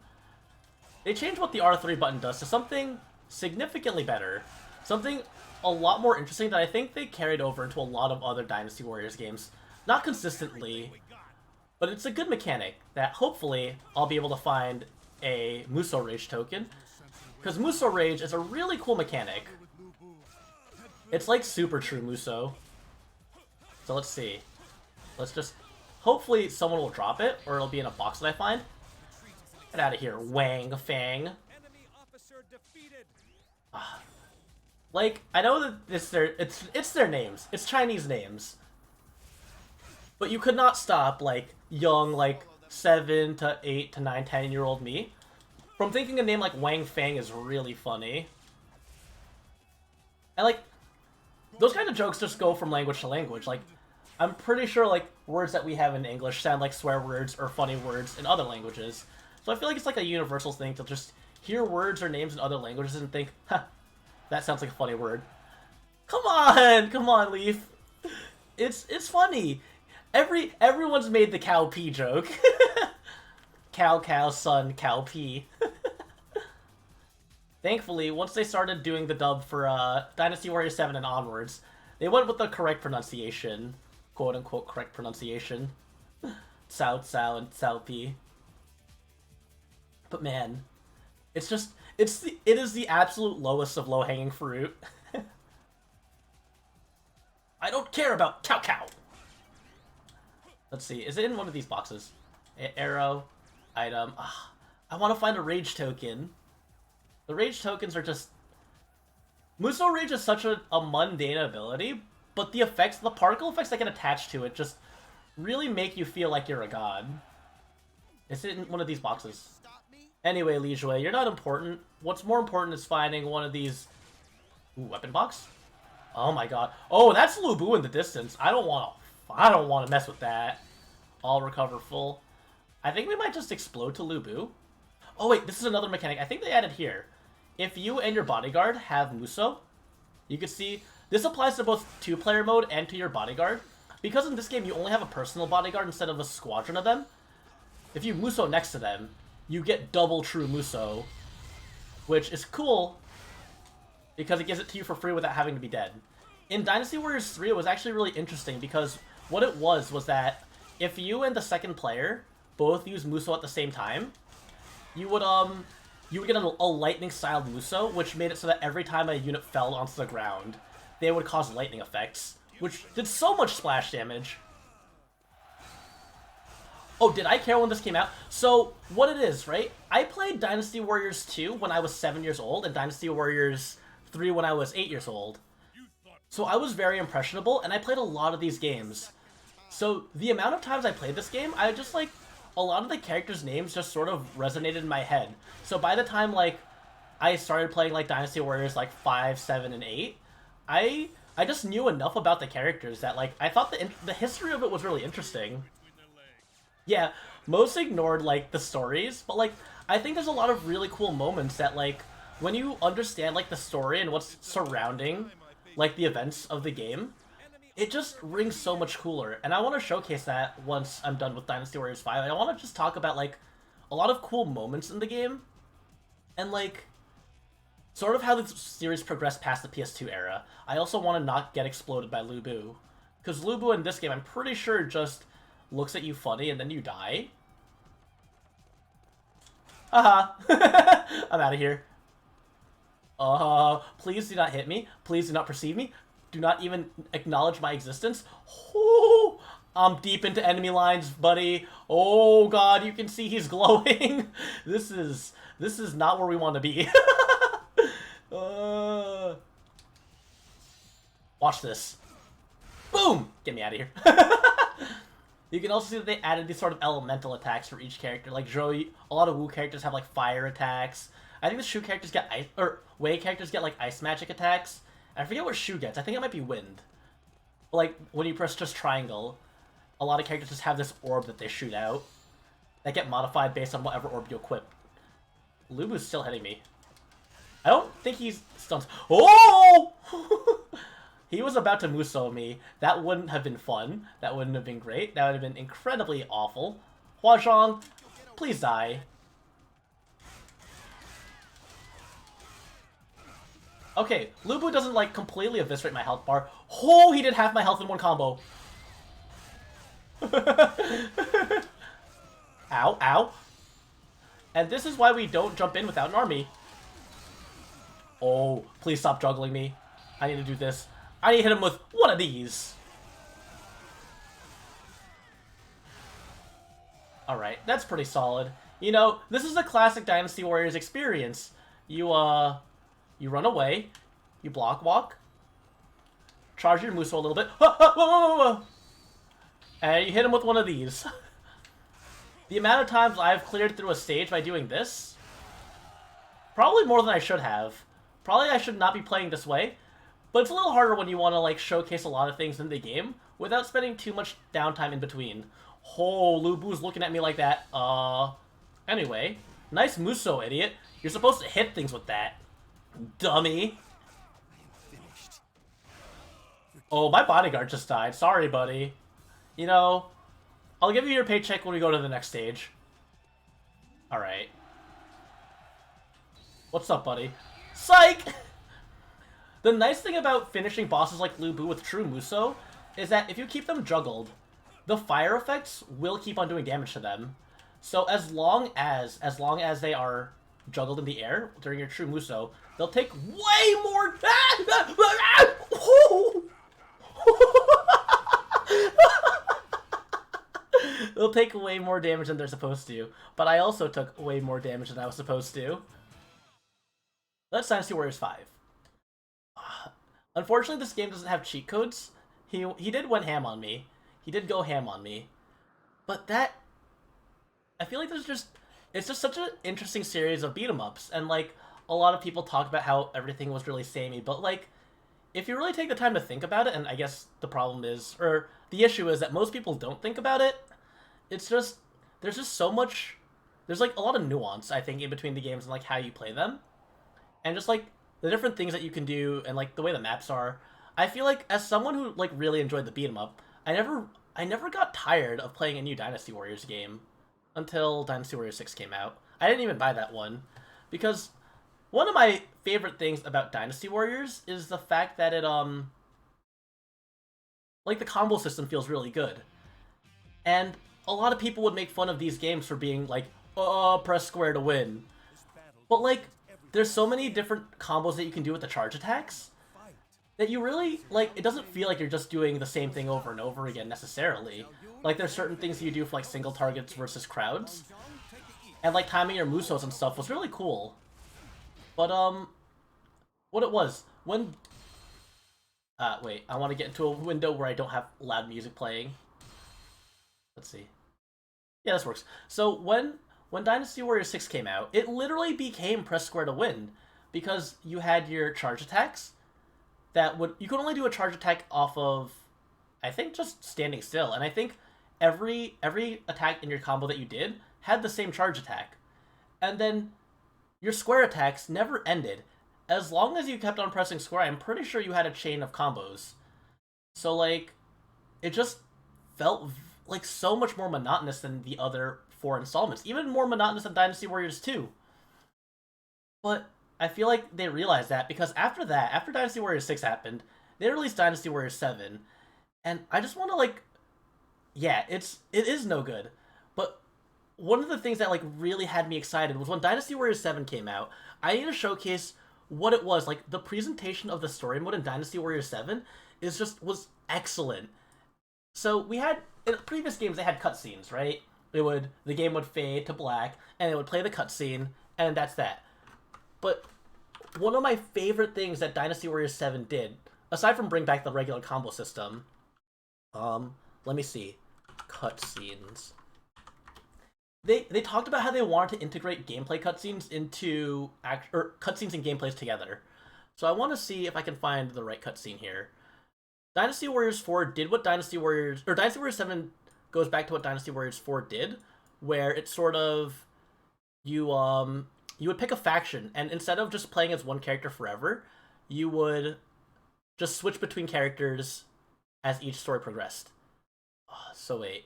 they changed what the R3 button does to something significantly better. Something a lot more interesting that I think they carried over into a lot of other Dynasty Warriors games. Not consistently, but it's a good mechanic that hopefully I'll be able to find a Muso Rage token, because Muso Rage is a really cool mechanic. It's like super true Muso. So let's see. Let's just... Hopefully someone will drop it, or it'll be in a box that I find. Get out of here, Wang Fang. Like, I know that it's their names. It's Chinese names. But you could not stop, like, young, like, 7 to 8 to 9, 10-year-old me from thinking a name like Wang Fang is really funny. And, like, those kind of jokes just go from language to language. Like, I'm pretty sure, like, words that we have in English sound like swear words or funny words in other languages. So I feel like it's like a universal thing to just hear words or names in other languages and think, huh, that sounds like a funny word. Come on, Leaf. It's funny. Everyone's made the cow pee joke. Cow, son, cow pee. Thankfully, once they started doing the dub for Dynasty Warriors 7 and onwards, they went with the correct pronunciation, quote unquote correct pronunciation. Cao Cao and Cao Pi. But man, it is the absolute lowest of low-hanging fruit. I don't care about cow. Let's see, is it in one of these boxes? Arrow, item. I want to find a rage token. The rage tokens are just... Musou Rage is such a mundane ability, but the effects, the particle effects that get attached to it just really make you feel like you're a god. Is it in one of these boxes? Anyway, Li Jue, you're not important. What's more important is finding one of these... Ooh, weapon box? Oh my god. Oh, that's Lu Bu in the distance. I don't want to mess with that. I'll recover full. I think we might just explode to Lu Bu. Oh wait, this is another mechanic. I think they added here. If you and your bodyguard have Musou, you can see this applies to both 2-player mode and to your bodyguard. Because in this game you only have a personal bodyguard instead of a squadron of them, if you Musou next to them, you get double true Musou, which is cool because it gives it to you for free without having to be dead. In Dynasty Warriors 3, it was actually really interesting because what it was that if you and the second player both use Musou at the same time, you would get a lightning-styled Musou, which made it so that every time a unit fell onto the ground, they would cause lightning effects, which did so much splash damage. Oh, did I care when this came out? So, what it is, right? I played Dynasty Warriors 2 when I was 7 years old, and Dynasty Warriors 3 when I was 8 years old. So I was very impressionable, and I played a lot of these games. So, the amount of times I played this game, I just, like, a lot of the characters' names just sort of resonated in my head. So by the time, like, I started playing, like, Dynasty Warriors, like, 5, 7, and 8, I just knew enough about the characters that, like, I thought the history of it was really interesting. Yeah, most ignored, like, the stories, but, like, I think there's a lot of really cool moments that, like, when you understand, like, the story and what's surrounding, like, the events of the game, it just rings so much cooler. And I want to showcase that once I'm done with Dynasty Warriors 5. I want to just talk about, like, a lot of cool moments in the game, and, like, sort of how the series progressed past the PS2 era. I also want to not get exploded by Lu Bu, because Lu Bu in this game, I'm pretty sure, just looks at you funny and then you die. Haha. I'm out of here. Please do not hit me. Please do not perceive me. Do not even acknowledge my existence. Oh, I'm deep into enemy lines, buddy. Oh god, you can see he's glowing. This is not where we want to be. Watch this. Boom! Get me out of here. You can also see that they added these sort of elemental attacks for each character. Like Zhou, a lot of Wu characters have like fire attacks. I think the Shu characters get ice, or Wei characters get like ice magic attacks. I forget what Shu gets. I think it might be wind. But, like, when you press just triangle, a lot of characters just have this orb that they shoot out that get modified based on whatever orb you equip. Lu Bu's still hitting me. I don't think he's stunned. Oh! He was about to Musou me. That wouldn't have been fun. That wouldn't have been great. That would have been incredibly awful. Huazhong, please die. Okay, Lu Bu doesn't, like, completely eviscerate my health bar. Oh, he did half my health in one combo. Ow, ow. And this is why we don't jump in without an army. Oh, please stop juggling me. I need to do this. I need to hit him with one of these. Alright, that's pretty solid. You know, this is a classic Dynasty Warriors experience. You run away, you block walk, charge your Musou a little bit, and you hit him with one of these. The amount of times I've cleared through a stage by doing this, probably more than I should have. Probably I should not be playing this way, but it's a little harder when you want to, like, showcase a lot of things in the game without spending too much downtime in between. Oh, Lu Bu's looking at me like that. Anyway, nice Musou, idiot. You're supposed to hit things with that. Dummy. Oh, my bodyguard just died. Sorry, buddy. You know, I'll give you your paycheck when we go to the next stage. Alright. What's up, buddy? Psych! The nice thing about finishing bosses like Lu Bu with True Muso is that if you keep them juggled, the fire effects will keep on doing damage to them. So as long as they are juggled in the air during your True Muso, they'll take way more... They'll take way more damage than they're supposed to. But I also took way more damage than I was supposed to. That's Dynasty Warriors 5. Unfortunately, this game doesn't have cheat codes. He did went ham on me. He did go ham on me. But that... I feel like it's just such an interesting series of beat-em-ups. And, like, a lot of people talk about how everything was really samey. But, like, if you really take the time to think about it, and I guess the problem is... or the issue is that most people don't think about it. It's just... there's just so much... there's, like, a lot of nuance, I think, in between the games and, like, how you play them. And just, like, the different things that you can do and, like, the way the maps are. I feel like, as someone who, like, really enjoyed the beat-em-up, I never got tired of playing a new Dynasty Warriors game until Dynasty Warriors 6 came out. I didn't even buy that one. Because one of my favorite things about Dynasty Warriors is the fact that it, like, the combo system feels really good. And a lot of people would make fun of these games for being like, oh, press square to win. But, like, there's so many different combos that you can do with the charge attacks that you really, like, it doesn't feel like you're just doing the same thing over and over again necessarily. Like, there's certain things you do for, like, single targets versus crowds. And, like, timing your Musos and stuff was really cool. But, what it was, when... wait, I want to get into a window where I don't have loud music playing. Let's see. Yeah, this works. So, when Dynasty Warriors 6 came out, it literally became press square to win. Because you had your charge attacks that would... you could only do a charge attack off of, I think, just standing still. And I think every attack in your combo that you did had the same charge attack. And then your square attacks never ended. As long as you kept on pressing square, I'm pretty sure you had a chain of combos. So, like, it just felt like so much more monotonous than the other 4 installments. Even more monotonous than Dynasty Warriors 2. But I feel like they realized that, because after that, after Dynasty Warriors 6 happened, they released Dynasty Warriors 7. And I just want to, like... yeah, it is no good. But one of the things that, like, really had me excited was when Dynasty Warriors 7 came out, I need to showcase what it was. Like, the presentation of the story mode in Dynasty Warriors 7 was excellent. So we had... in previous games, they had cutscenes, right? The game would fade to black, and it would play the cutscene, and that's that. But one of my favorite things that Dynasty Warriors 7 did, aside from bring back the regular combo system, let me see, cutscenes. They talked about how they wanted to integrate gameplay cutscenes into cutscenes and gameplays together. So I want to see if I can find the right cutscene here. Dynasty Warriors 4 did what Dynasty Warriors 7 goes back to what Dynasty Warriors 4 did, where it's sort of you would pick a faction, and instead of just playing as one character forever, you would just switch between characters as each story progressed. Oh, so wait.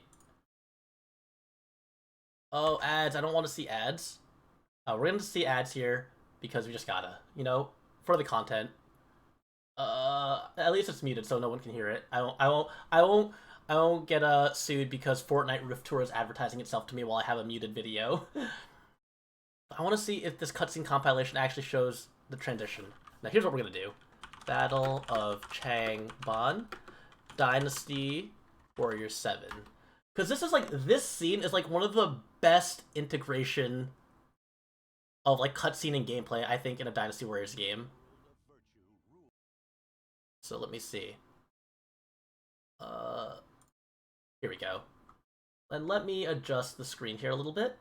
Oh, ads. I don't want to see ads. We're going to see ads here because we just gotta, you know, for the content. At least it's muted so no one can hear it. I won't get sued because Fortnite Rift Tour is advertising itself to me while I have a muted video. I want to see if this cutscene compilation actually shows the transition. Now here's what we're gonna do. Battle of Changban, Dynasty Warriors 7. Because this scene is like one of the best integration of like cutscene and gameplay, I think, in a Dynasty Warriors game. So let me see. Here we go. And let me adjust the screen here a little bit.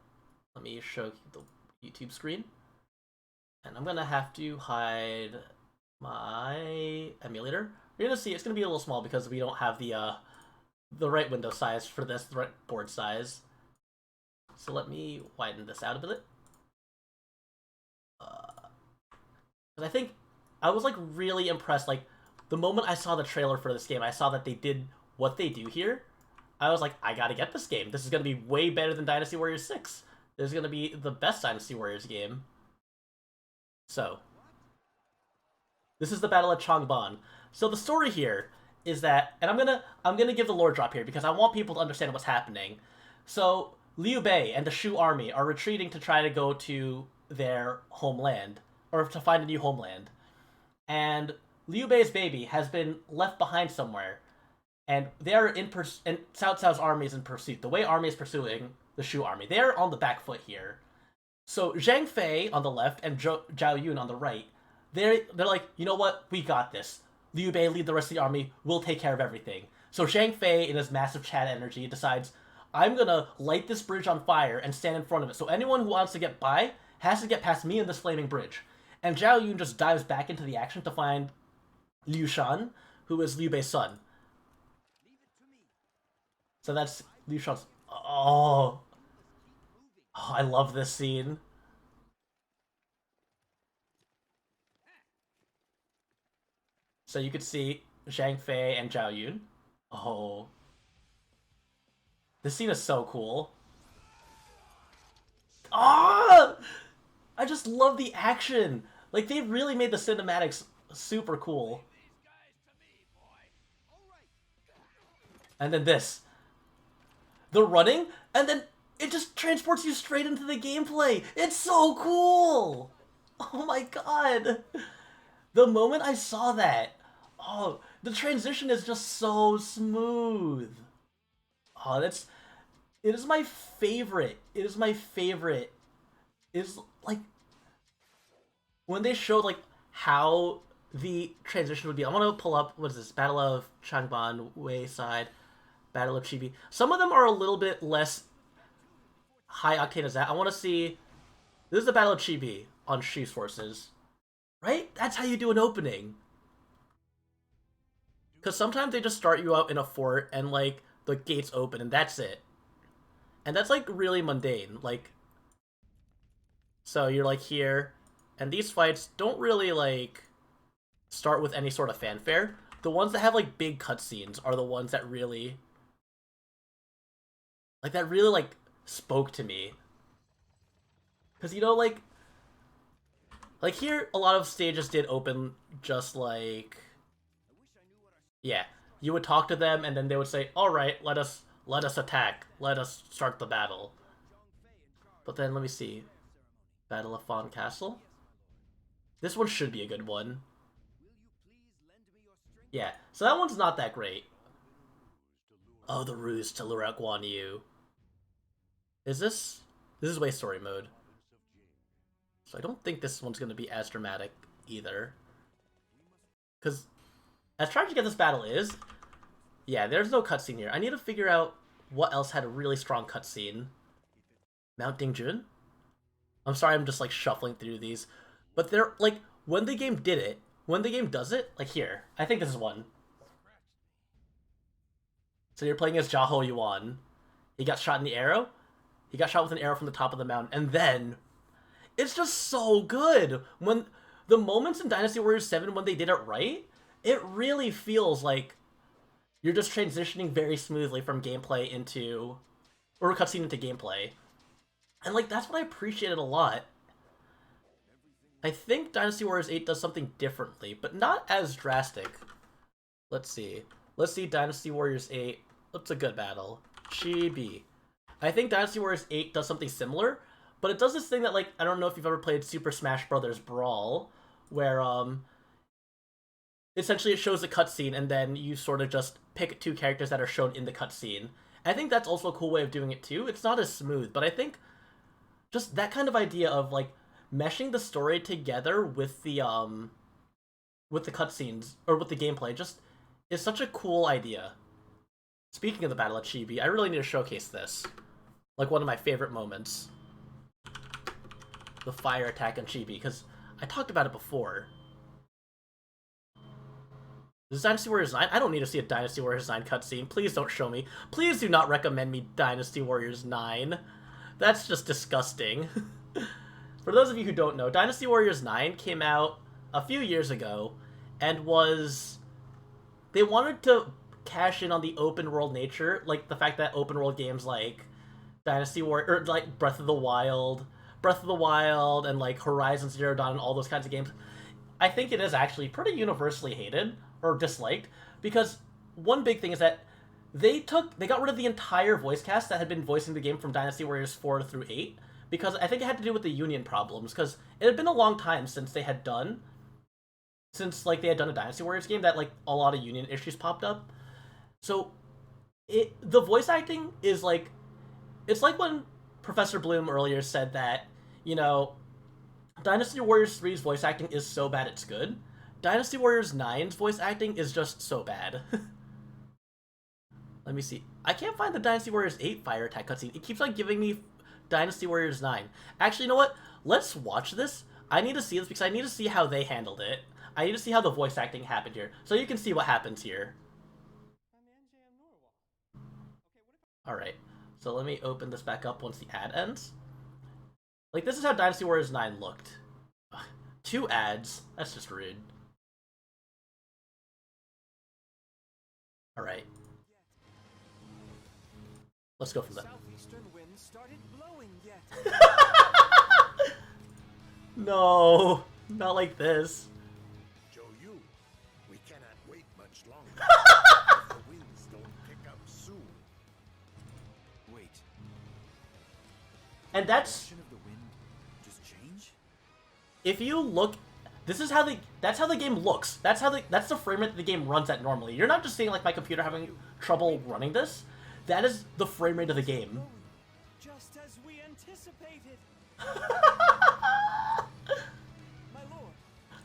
Let me show the YouTube screen. And I'm gonna have to hide my emulator. You're gonna see it's gonna be a little small because we don't have the right window size for this, the right board size. So let me widen this out a bit. And I think I was like really impressed. Like the moment I saw the trailer for this game, I saw that they did what they do here. I was like, I gotta get this game. This is gonna be way better than Dynasty Warriors 6. This is gonna be the best Dynasty Warriors game. So, this is the Battle of Changban. So the story here is that, and I'm gonna give the lore drop here because I want people to understand what's happening. So Liu Bei and the Shu army are retreating to try to go to their homeland, or to find a new homeland. And Liu Bei's baby has been left behind somewhere, and they're in and Cao Cao's army is in pursuit. The Wei army is pursuing the Shu army. They're on the back foot here. So Zhang Fei on the left and Zhao Yun on the right, they're like, you know what? We got this. Liu Bei, lead the rest of the army. We'll take care of everything. So Zhang Fei, in his massive Chad energy, decides, I'm gonna light this bridge on fire and stand in front of it. So anyone who wants to get by has to get past me in this flaming bridge. And Zhao Yun just dives back into the action to find Liu Shan, who is Liu Bei's son. So that's Liu Shan's... Oh, I love this scene. So you could see Zhang Fei and Zhao Yun. Oh. This scene is so cool. Ah! I just love the action. Like, they really made the cinematics super cool. And then this. The running, and then it just transports you straight into the gameplay. It's so cool! Oh my god. The moment I saw that, oh, the transition is just so smooth. Oh, it is my favorite. It is my favorite. It's like, when they showed like how the transition would be. I want to pull up, what is this? Battle of Changban, Wei side, Battle of Chibi. Some of them are a little bit less high octane as that. I want to see, this is the Battle of Chibi on Shu's forces. Right? That's how you do an opening. Because sometimes they just start you out in a fort and, like, the gates open and that's it. And that's, like, really mundane. Like, so you're, like, here. And these fights don't really, like, start with any sort of fanfare. The ones that have, like, big cutscenes are the ones that really... like, spoke to me. Because, you know, like here, a lot of stages did open just like... yeah, you would talk to them, and then they would say, alright, let us attack. Let us start the battle. But then, let me see. Battle of Fawn Castle? This one should be a good one. Yeah, so that one's not that great. Oh, the ruse to lure out Guan Yu. Is this... this is way story mode. So I don't think this one's going to be as dramatic either. Because as tragic as this battle is, yeah, there's no cutscene here. I need to figure out what else had a really strong cutscene. Mount Dingjun? I'm sorry, I'm just like shuffling through these. But they're like, when the game did it, when the game does it, like here, I think this is one. So you're playing as Jaho Yuan. He got shot in the arrow. He got shot with an arrow from the top of the mountain. And then... it's just so good! When the moments in Dynasty Warriors 7 when they did it right, it really feels like you're just transitioning very smoothly from gameplay into... or cutscene into gameplay. And like, that's what I appreciated a lot. I think Dynasty Warriors 8 does something differently, but not as drastic. Let's see. Let's see Dynasty Warriors 8. What's a good battle? Chibi. I think Dynasty Warriors 8 does something similar, but it does this thing that, like, I don't know if you've ever played Super Smash Bros. Brawl, where, essentially it shows a cutscene, and then you sort of just pick two characters that are shown in the cutscene. I think that's also a cool way of doing it, too. It's not as smooth, but I think just that kind of idea of, like, meshing the story together with the cutscenes, or with the gameplay, just is such a cool idea. Speaking of the Battle of Chibi, I really need to showcase this. Like, one of my favorite moments. The fire attack on Chibi, because I talked about it before. This is Dynasty Warriors 9? I don't need to see a Dynasty Warriors 9 cutscene. Please don't show me. Please do not recommend me Dynasty Warriors 9. That's just disgusting. For those of you who don't know, Dynasty Warriors 9 came out a few years ago and was they wanted to cash in on the open world nature, like the fact that open world games like Dynasty Warriors, or like Breath of the Wild, and like Horizon Zero Dawn and all those kinds of games. I think it is actually pretty universally hated or disliked because one big thing is that they got rid of the entire voice cast that had been voicing the game from Dynasty Warriors 4 through 8 because I think it had to do with the union problems because it had been a long time since they had done a Dynasty Warriors game that like a lot of union issues popped up. So the voice acting is like, it's like when Professor Bloom earlier said that, you know, Dynasty Warriors 3's voice acting is so bad it's good. Dynasty Warriors 9's voice acting is just so bad. Let me see. I can't find the Dynasty Warriors 8 fire attack cutscene. It keeps on giving me Dynasty Warriors 9. Actually, you know what? Let's watch this. I need to see this because I need to see how they handled it. I need to see how the voice acting happened here. So you can see what happens here. Alright. So let me open this back up once the ad ends. Like, this is how Dynasty Warriors 9 looked. Ugh, 2 ads. That's just rude. Alright. Let's go from there. Southeastern wind started blowing yet. No, not like this. Joe, we cannot wait much longer. If the winds don't pick up soon. Wait. And that's The direction of the wind just change? if you look. This is how that's how the game looks. That's the frame rate that the game runs at normally. You're not just seeing like my computer having trouble running this. That is the frame rate of the game. Just as we anticipated. My lord.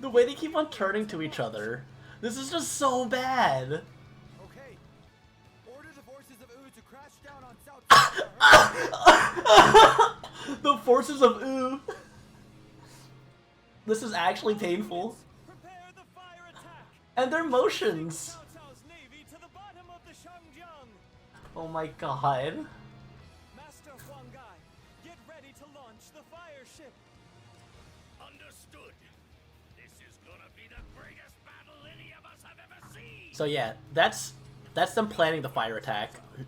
The way they keep on turning to each other. This is just so bad. Okay. Order the forces of Oo to crash down on South. The forces of Oo. This is actually painful. Prepare the fire attack. And their motions. Cao Cao's navy to the bottom of the Shangjiang. Oh my god. Master Huang Gai, get ready to launch the fire ship. Understood. This is gonna be the greatest battle any of us have ever seen. So yeah, that's them planning the fire attack. The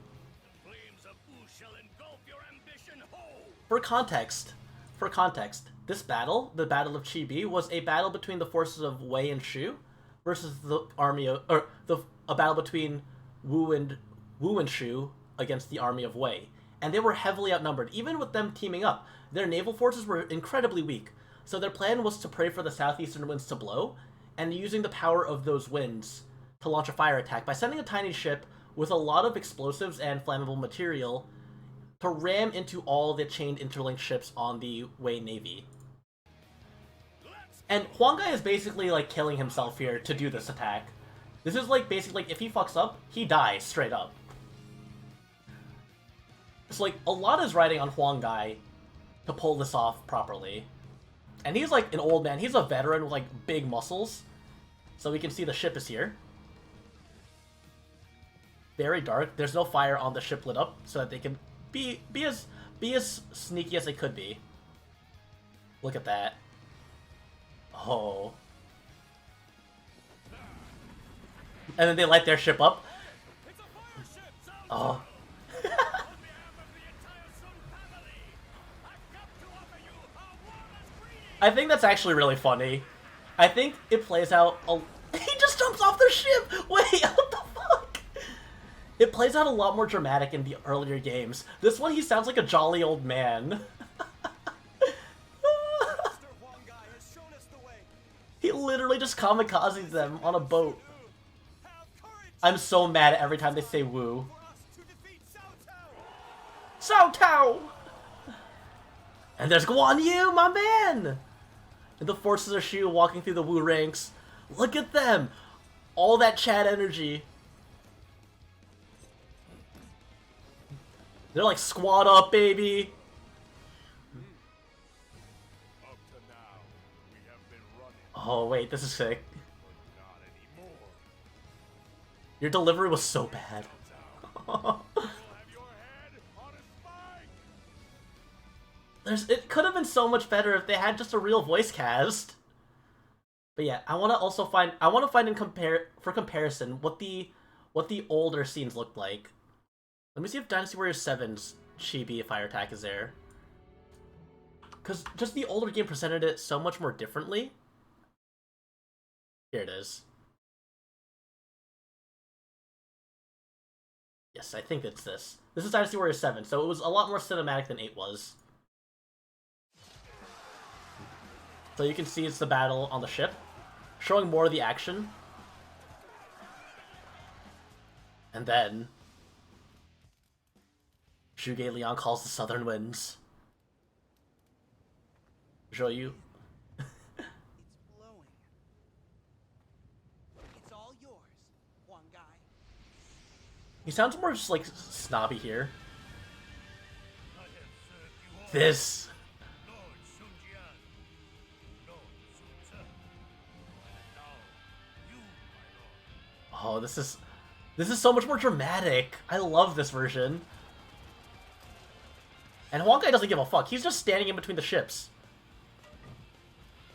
flames of Wu shall engulf your ambition whole. For context, this battle, the Battle of Chibi, was a battle between the forces of Wei and Shu versus the army of, a battle between Wu and Shu against the army of Wei. And they were heavily outnumbered. Even with them teaming up, their naval forces were incredibly weak. So their plan was to pray for the southeastern winds to blow, and using the power of those winds to launch a fire attack by sending a tiny ship with a lot of explosives and flammable material to ram into all the chained interlinked ships on the Wei Navy. And Huang Gai is basically like killing himself here to do this attack. This is like basically like if he fucks up, he dies straight up. It's like a lot is riding on Huang Gai to pull this off properly. And he's like an old man. He's a veteran with like big muscles. So we can see the ship is here. Very dark. There's no fire on the ship lit up so that they can be as sneaky as they could be. Look at that. Oh. And then they light their ship up. Oh. I think that's actually really funny. I think it plays out he just jumps off their ship! Wait, what the fuck? It plays out a lot more dramatic in the earlier games. This one, he sounds like a jolly old man. He literally just kamikazes them on a boat. I'm so mad every time they say Wu. Cao Cao! And there's Guan Yu, my man! And the forces of Shu walking through the Wu ranks. Look at them! All that Chad energy. They're like, squad up, baby! Oh, wait, this is sick. Your delivery was so bad. It could have been so much better if they had just a real voice cast. But yeah, I want to find for comparison what the older scenes looked like. Let me see if Dynasty Warriors 7's Chibi fire attack is there. Because just the older game presented it so much more differently. Here it is. Yes, I think it's this. This is Dynasty Warriors 7, so it was a lot more cinematic than 8 was. So you can see it's the battle on the ship, showing more of the action. And then Zhuge Liang calls the southern winds. Show you. It's blowing. It's all yours, Huang Gai. He sounds more just like snobby here. This. Oh, this is so much more dramatic. I love this version. And Huang Gai doesn't give a fuck. He's just standing in between the ships.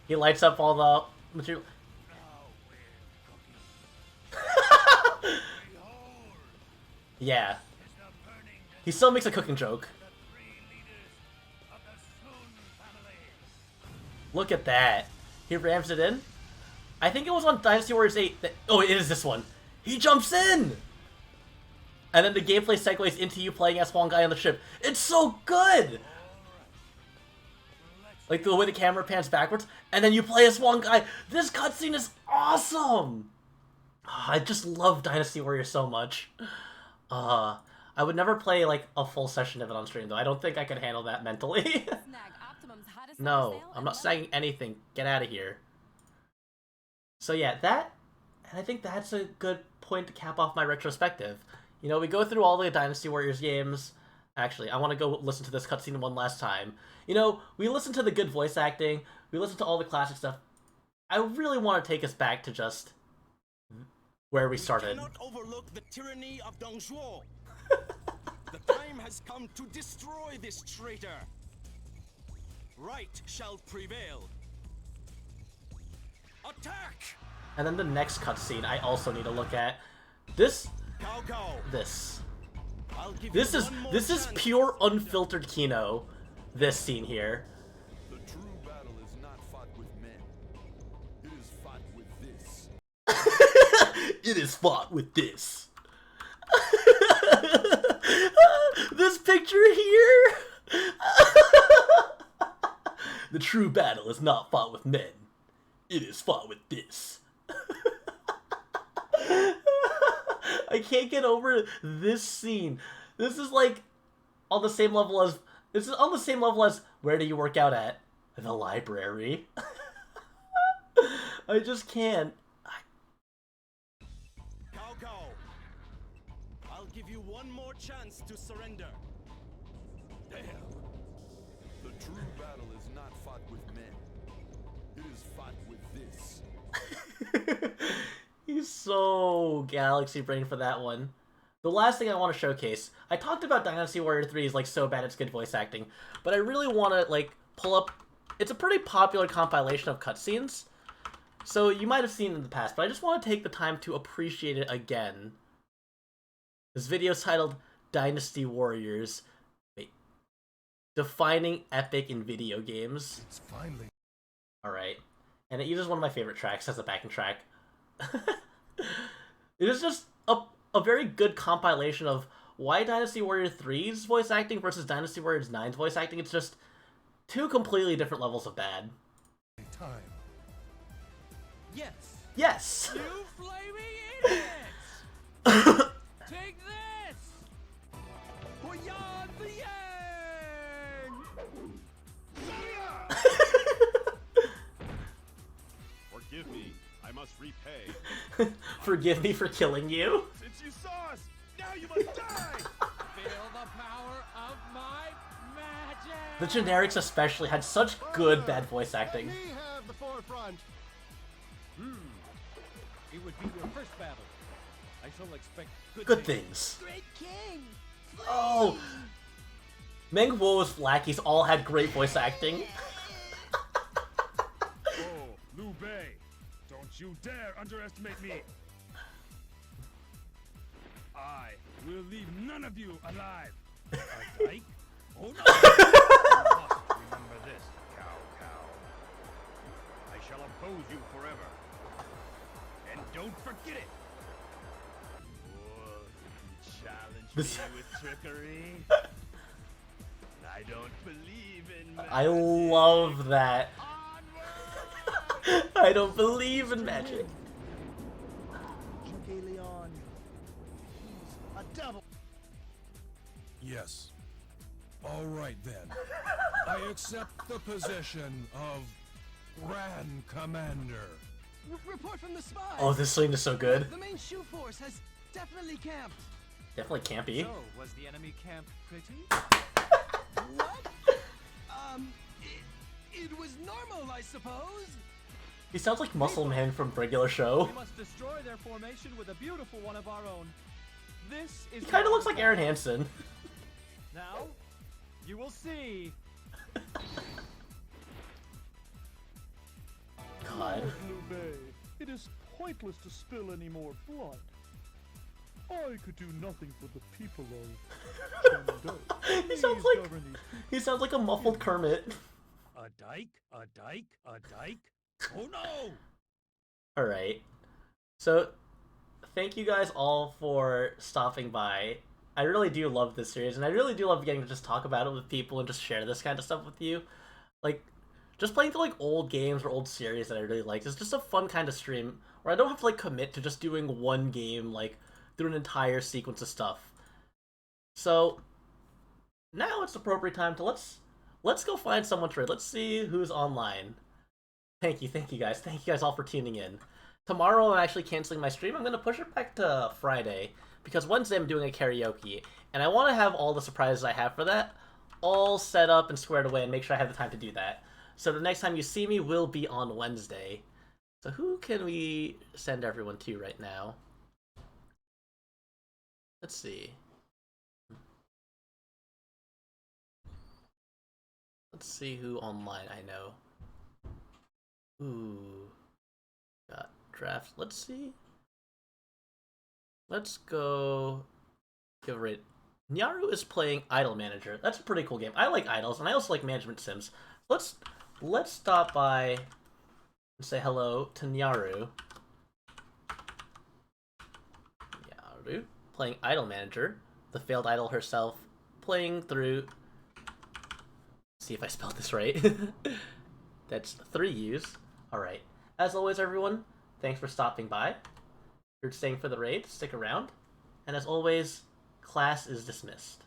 He lights up all the material. Yeah. He still makes a cooking joke. Look at that. He rams it in. I think it was on Dynasty Warriors 8 that... Oh, it is this one. He jumps in! And then the gameplay segues into you playing as Huang Gai on the ship. It's so good! Like the way the camera pans backwards, and then you play as Huang Gai. This cutscene is awesome! I just love Dynasty Warriors so much. I would never play like a full session of it on stream though. I don't think I could handle that mentally. No, I'm not snagging anything. Get out of here. So yeah, that, and I think that's a good point to cap off my retrospective. You know, we go through all the Dynasty Warriors games. Actually, I want to go listen to this cutscene one last time. You know, we listened to the good voice acting, we listened to all the classic stuff. I really want to take us back to just where we started. Cannot overlook the tyranny of Dong Zhuo. The time has come to destroy this traitor. Right shall prevail. Attack! And then the next cutscene I also need to look at. This. This is pure unfiltered Kino. This scene here. The true battle is not fought with men. It is fought with this. It is fought with this. This picture here. The true battle is not fought with men. It is fought with this. I can't get over this scene. This is like on the same level as where do you work out at? The library. I just can't. Cao Cao, I'll give you one more chance to surrender. Damn. The true battle is not fought with men. It is fought with this. He's so galaxy brain for that one. The last thing I want to showcase, I talked about Dynasty Warrior 3 is like so bad it's good voice acting, but I really want to like pull up, it's a pretty popular compilation of cutscenes, so you might have seen it in the past, but I just want to take the time to appreciate it again. This video is titled Dynasty Warriors. Wait. Defining epic in video games. It's finally. Alright. And it uses one of my favorite tracks as a backing track. It is just a very good compilation of why Dynasty Warrior 3's voice acting versus Dynasty Warriors 9's voice acting. It's just two completely different levels of bad. Time. Yes. Yes. You flaming idiots! Take this! Beyond the end! Forgive me, I must repay. Forgive me for killing you. Since you saw us, now you must die! Feel the power of my magic! The generics especially had such good bad voice acting. Let me have the forefront. It would be your first battle. I shall expect Good things. Great king! Oh! Meng Wu's lackeys all had great voice acting. Oh, Liu Bei, Don't you dare underestimate me! I will leave none of you alive! A dyke? Oh no! You must remember this, cow. I shall oppose you forever. And don't forget it! Oh, you challenge me with trickery? I don't believe in magic. I love that. I don't believe in magic. Leon. A devil. Yes. All right then. I accept the position of Grand Commander. Report from the spies. Oh, this scene is so good. The main shoe force has definitely camped. Definitely campy. So, was the enemy camp pretty? What? It was normal, I suppose. He sounds like Muscle Man from regular show. We must destroy their formation with a beautiful one of our own. This is. He kind of looks like Aaron Hansen. Now, you will see. God. Blue Bay, it is pointless to spill any more blood. I could do nothing for the people of Chengdu. He sounds like a muffled Kermit. A dyke? Oh no! Alright. So, thank you guys all for stopping by. I really do love this series, and I really do love getting to just talk about it with people and just share this kind of stuff with you. Like, just playing through like old games or old series that I really like is just a fun kind of stream where I don't have to like commit to just doing one game like through an entire sequence of stuff. So now it's the appropriate time to let's go find someone to raid. Let's see who's online. Thank you guys. Thank you guys all for tuning in. Tomorrow I'm actually canceling my stream. I'm gonna push it back to Friday because Wednesday I'm doing a karaoke, and I want to have all the surprises I have for that all set up and squared away and make sure I have the time to do that. So the next time you see me will be on Wednesday. So who can we send everyone to right now? Let's see. Let's see who online I know. Ooh. Got draft. Let's see. Let's go give a rate. Nyaru is playing Idol Manager. That's a pretty cool game. I like idols, and I also like management sims. Let's stop by and say hello to Nyaru. Nyaru playing Idol Manager, the failed idol herself, playing through. See if I spelled this right. That's 3 U's. Alright. As always, everyone, thanks for stopping by. If you're staying for the raid, stick around. And as always, class is dismissed.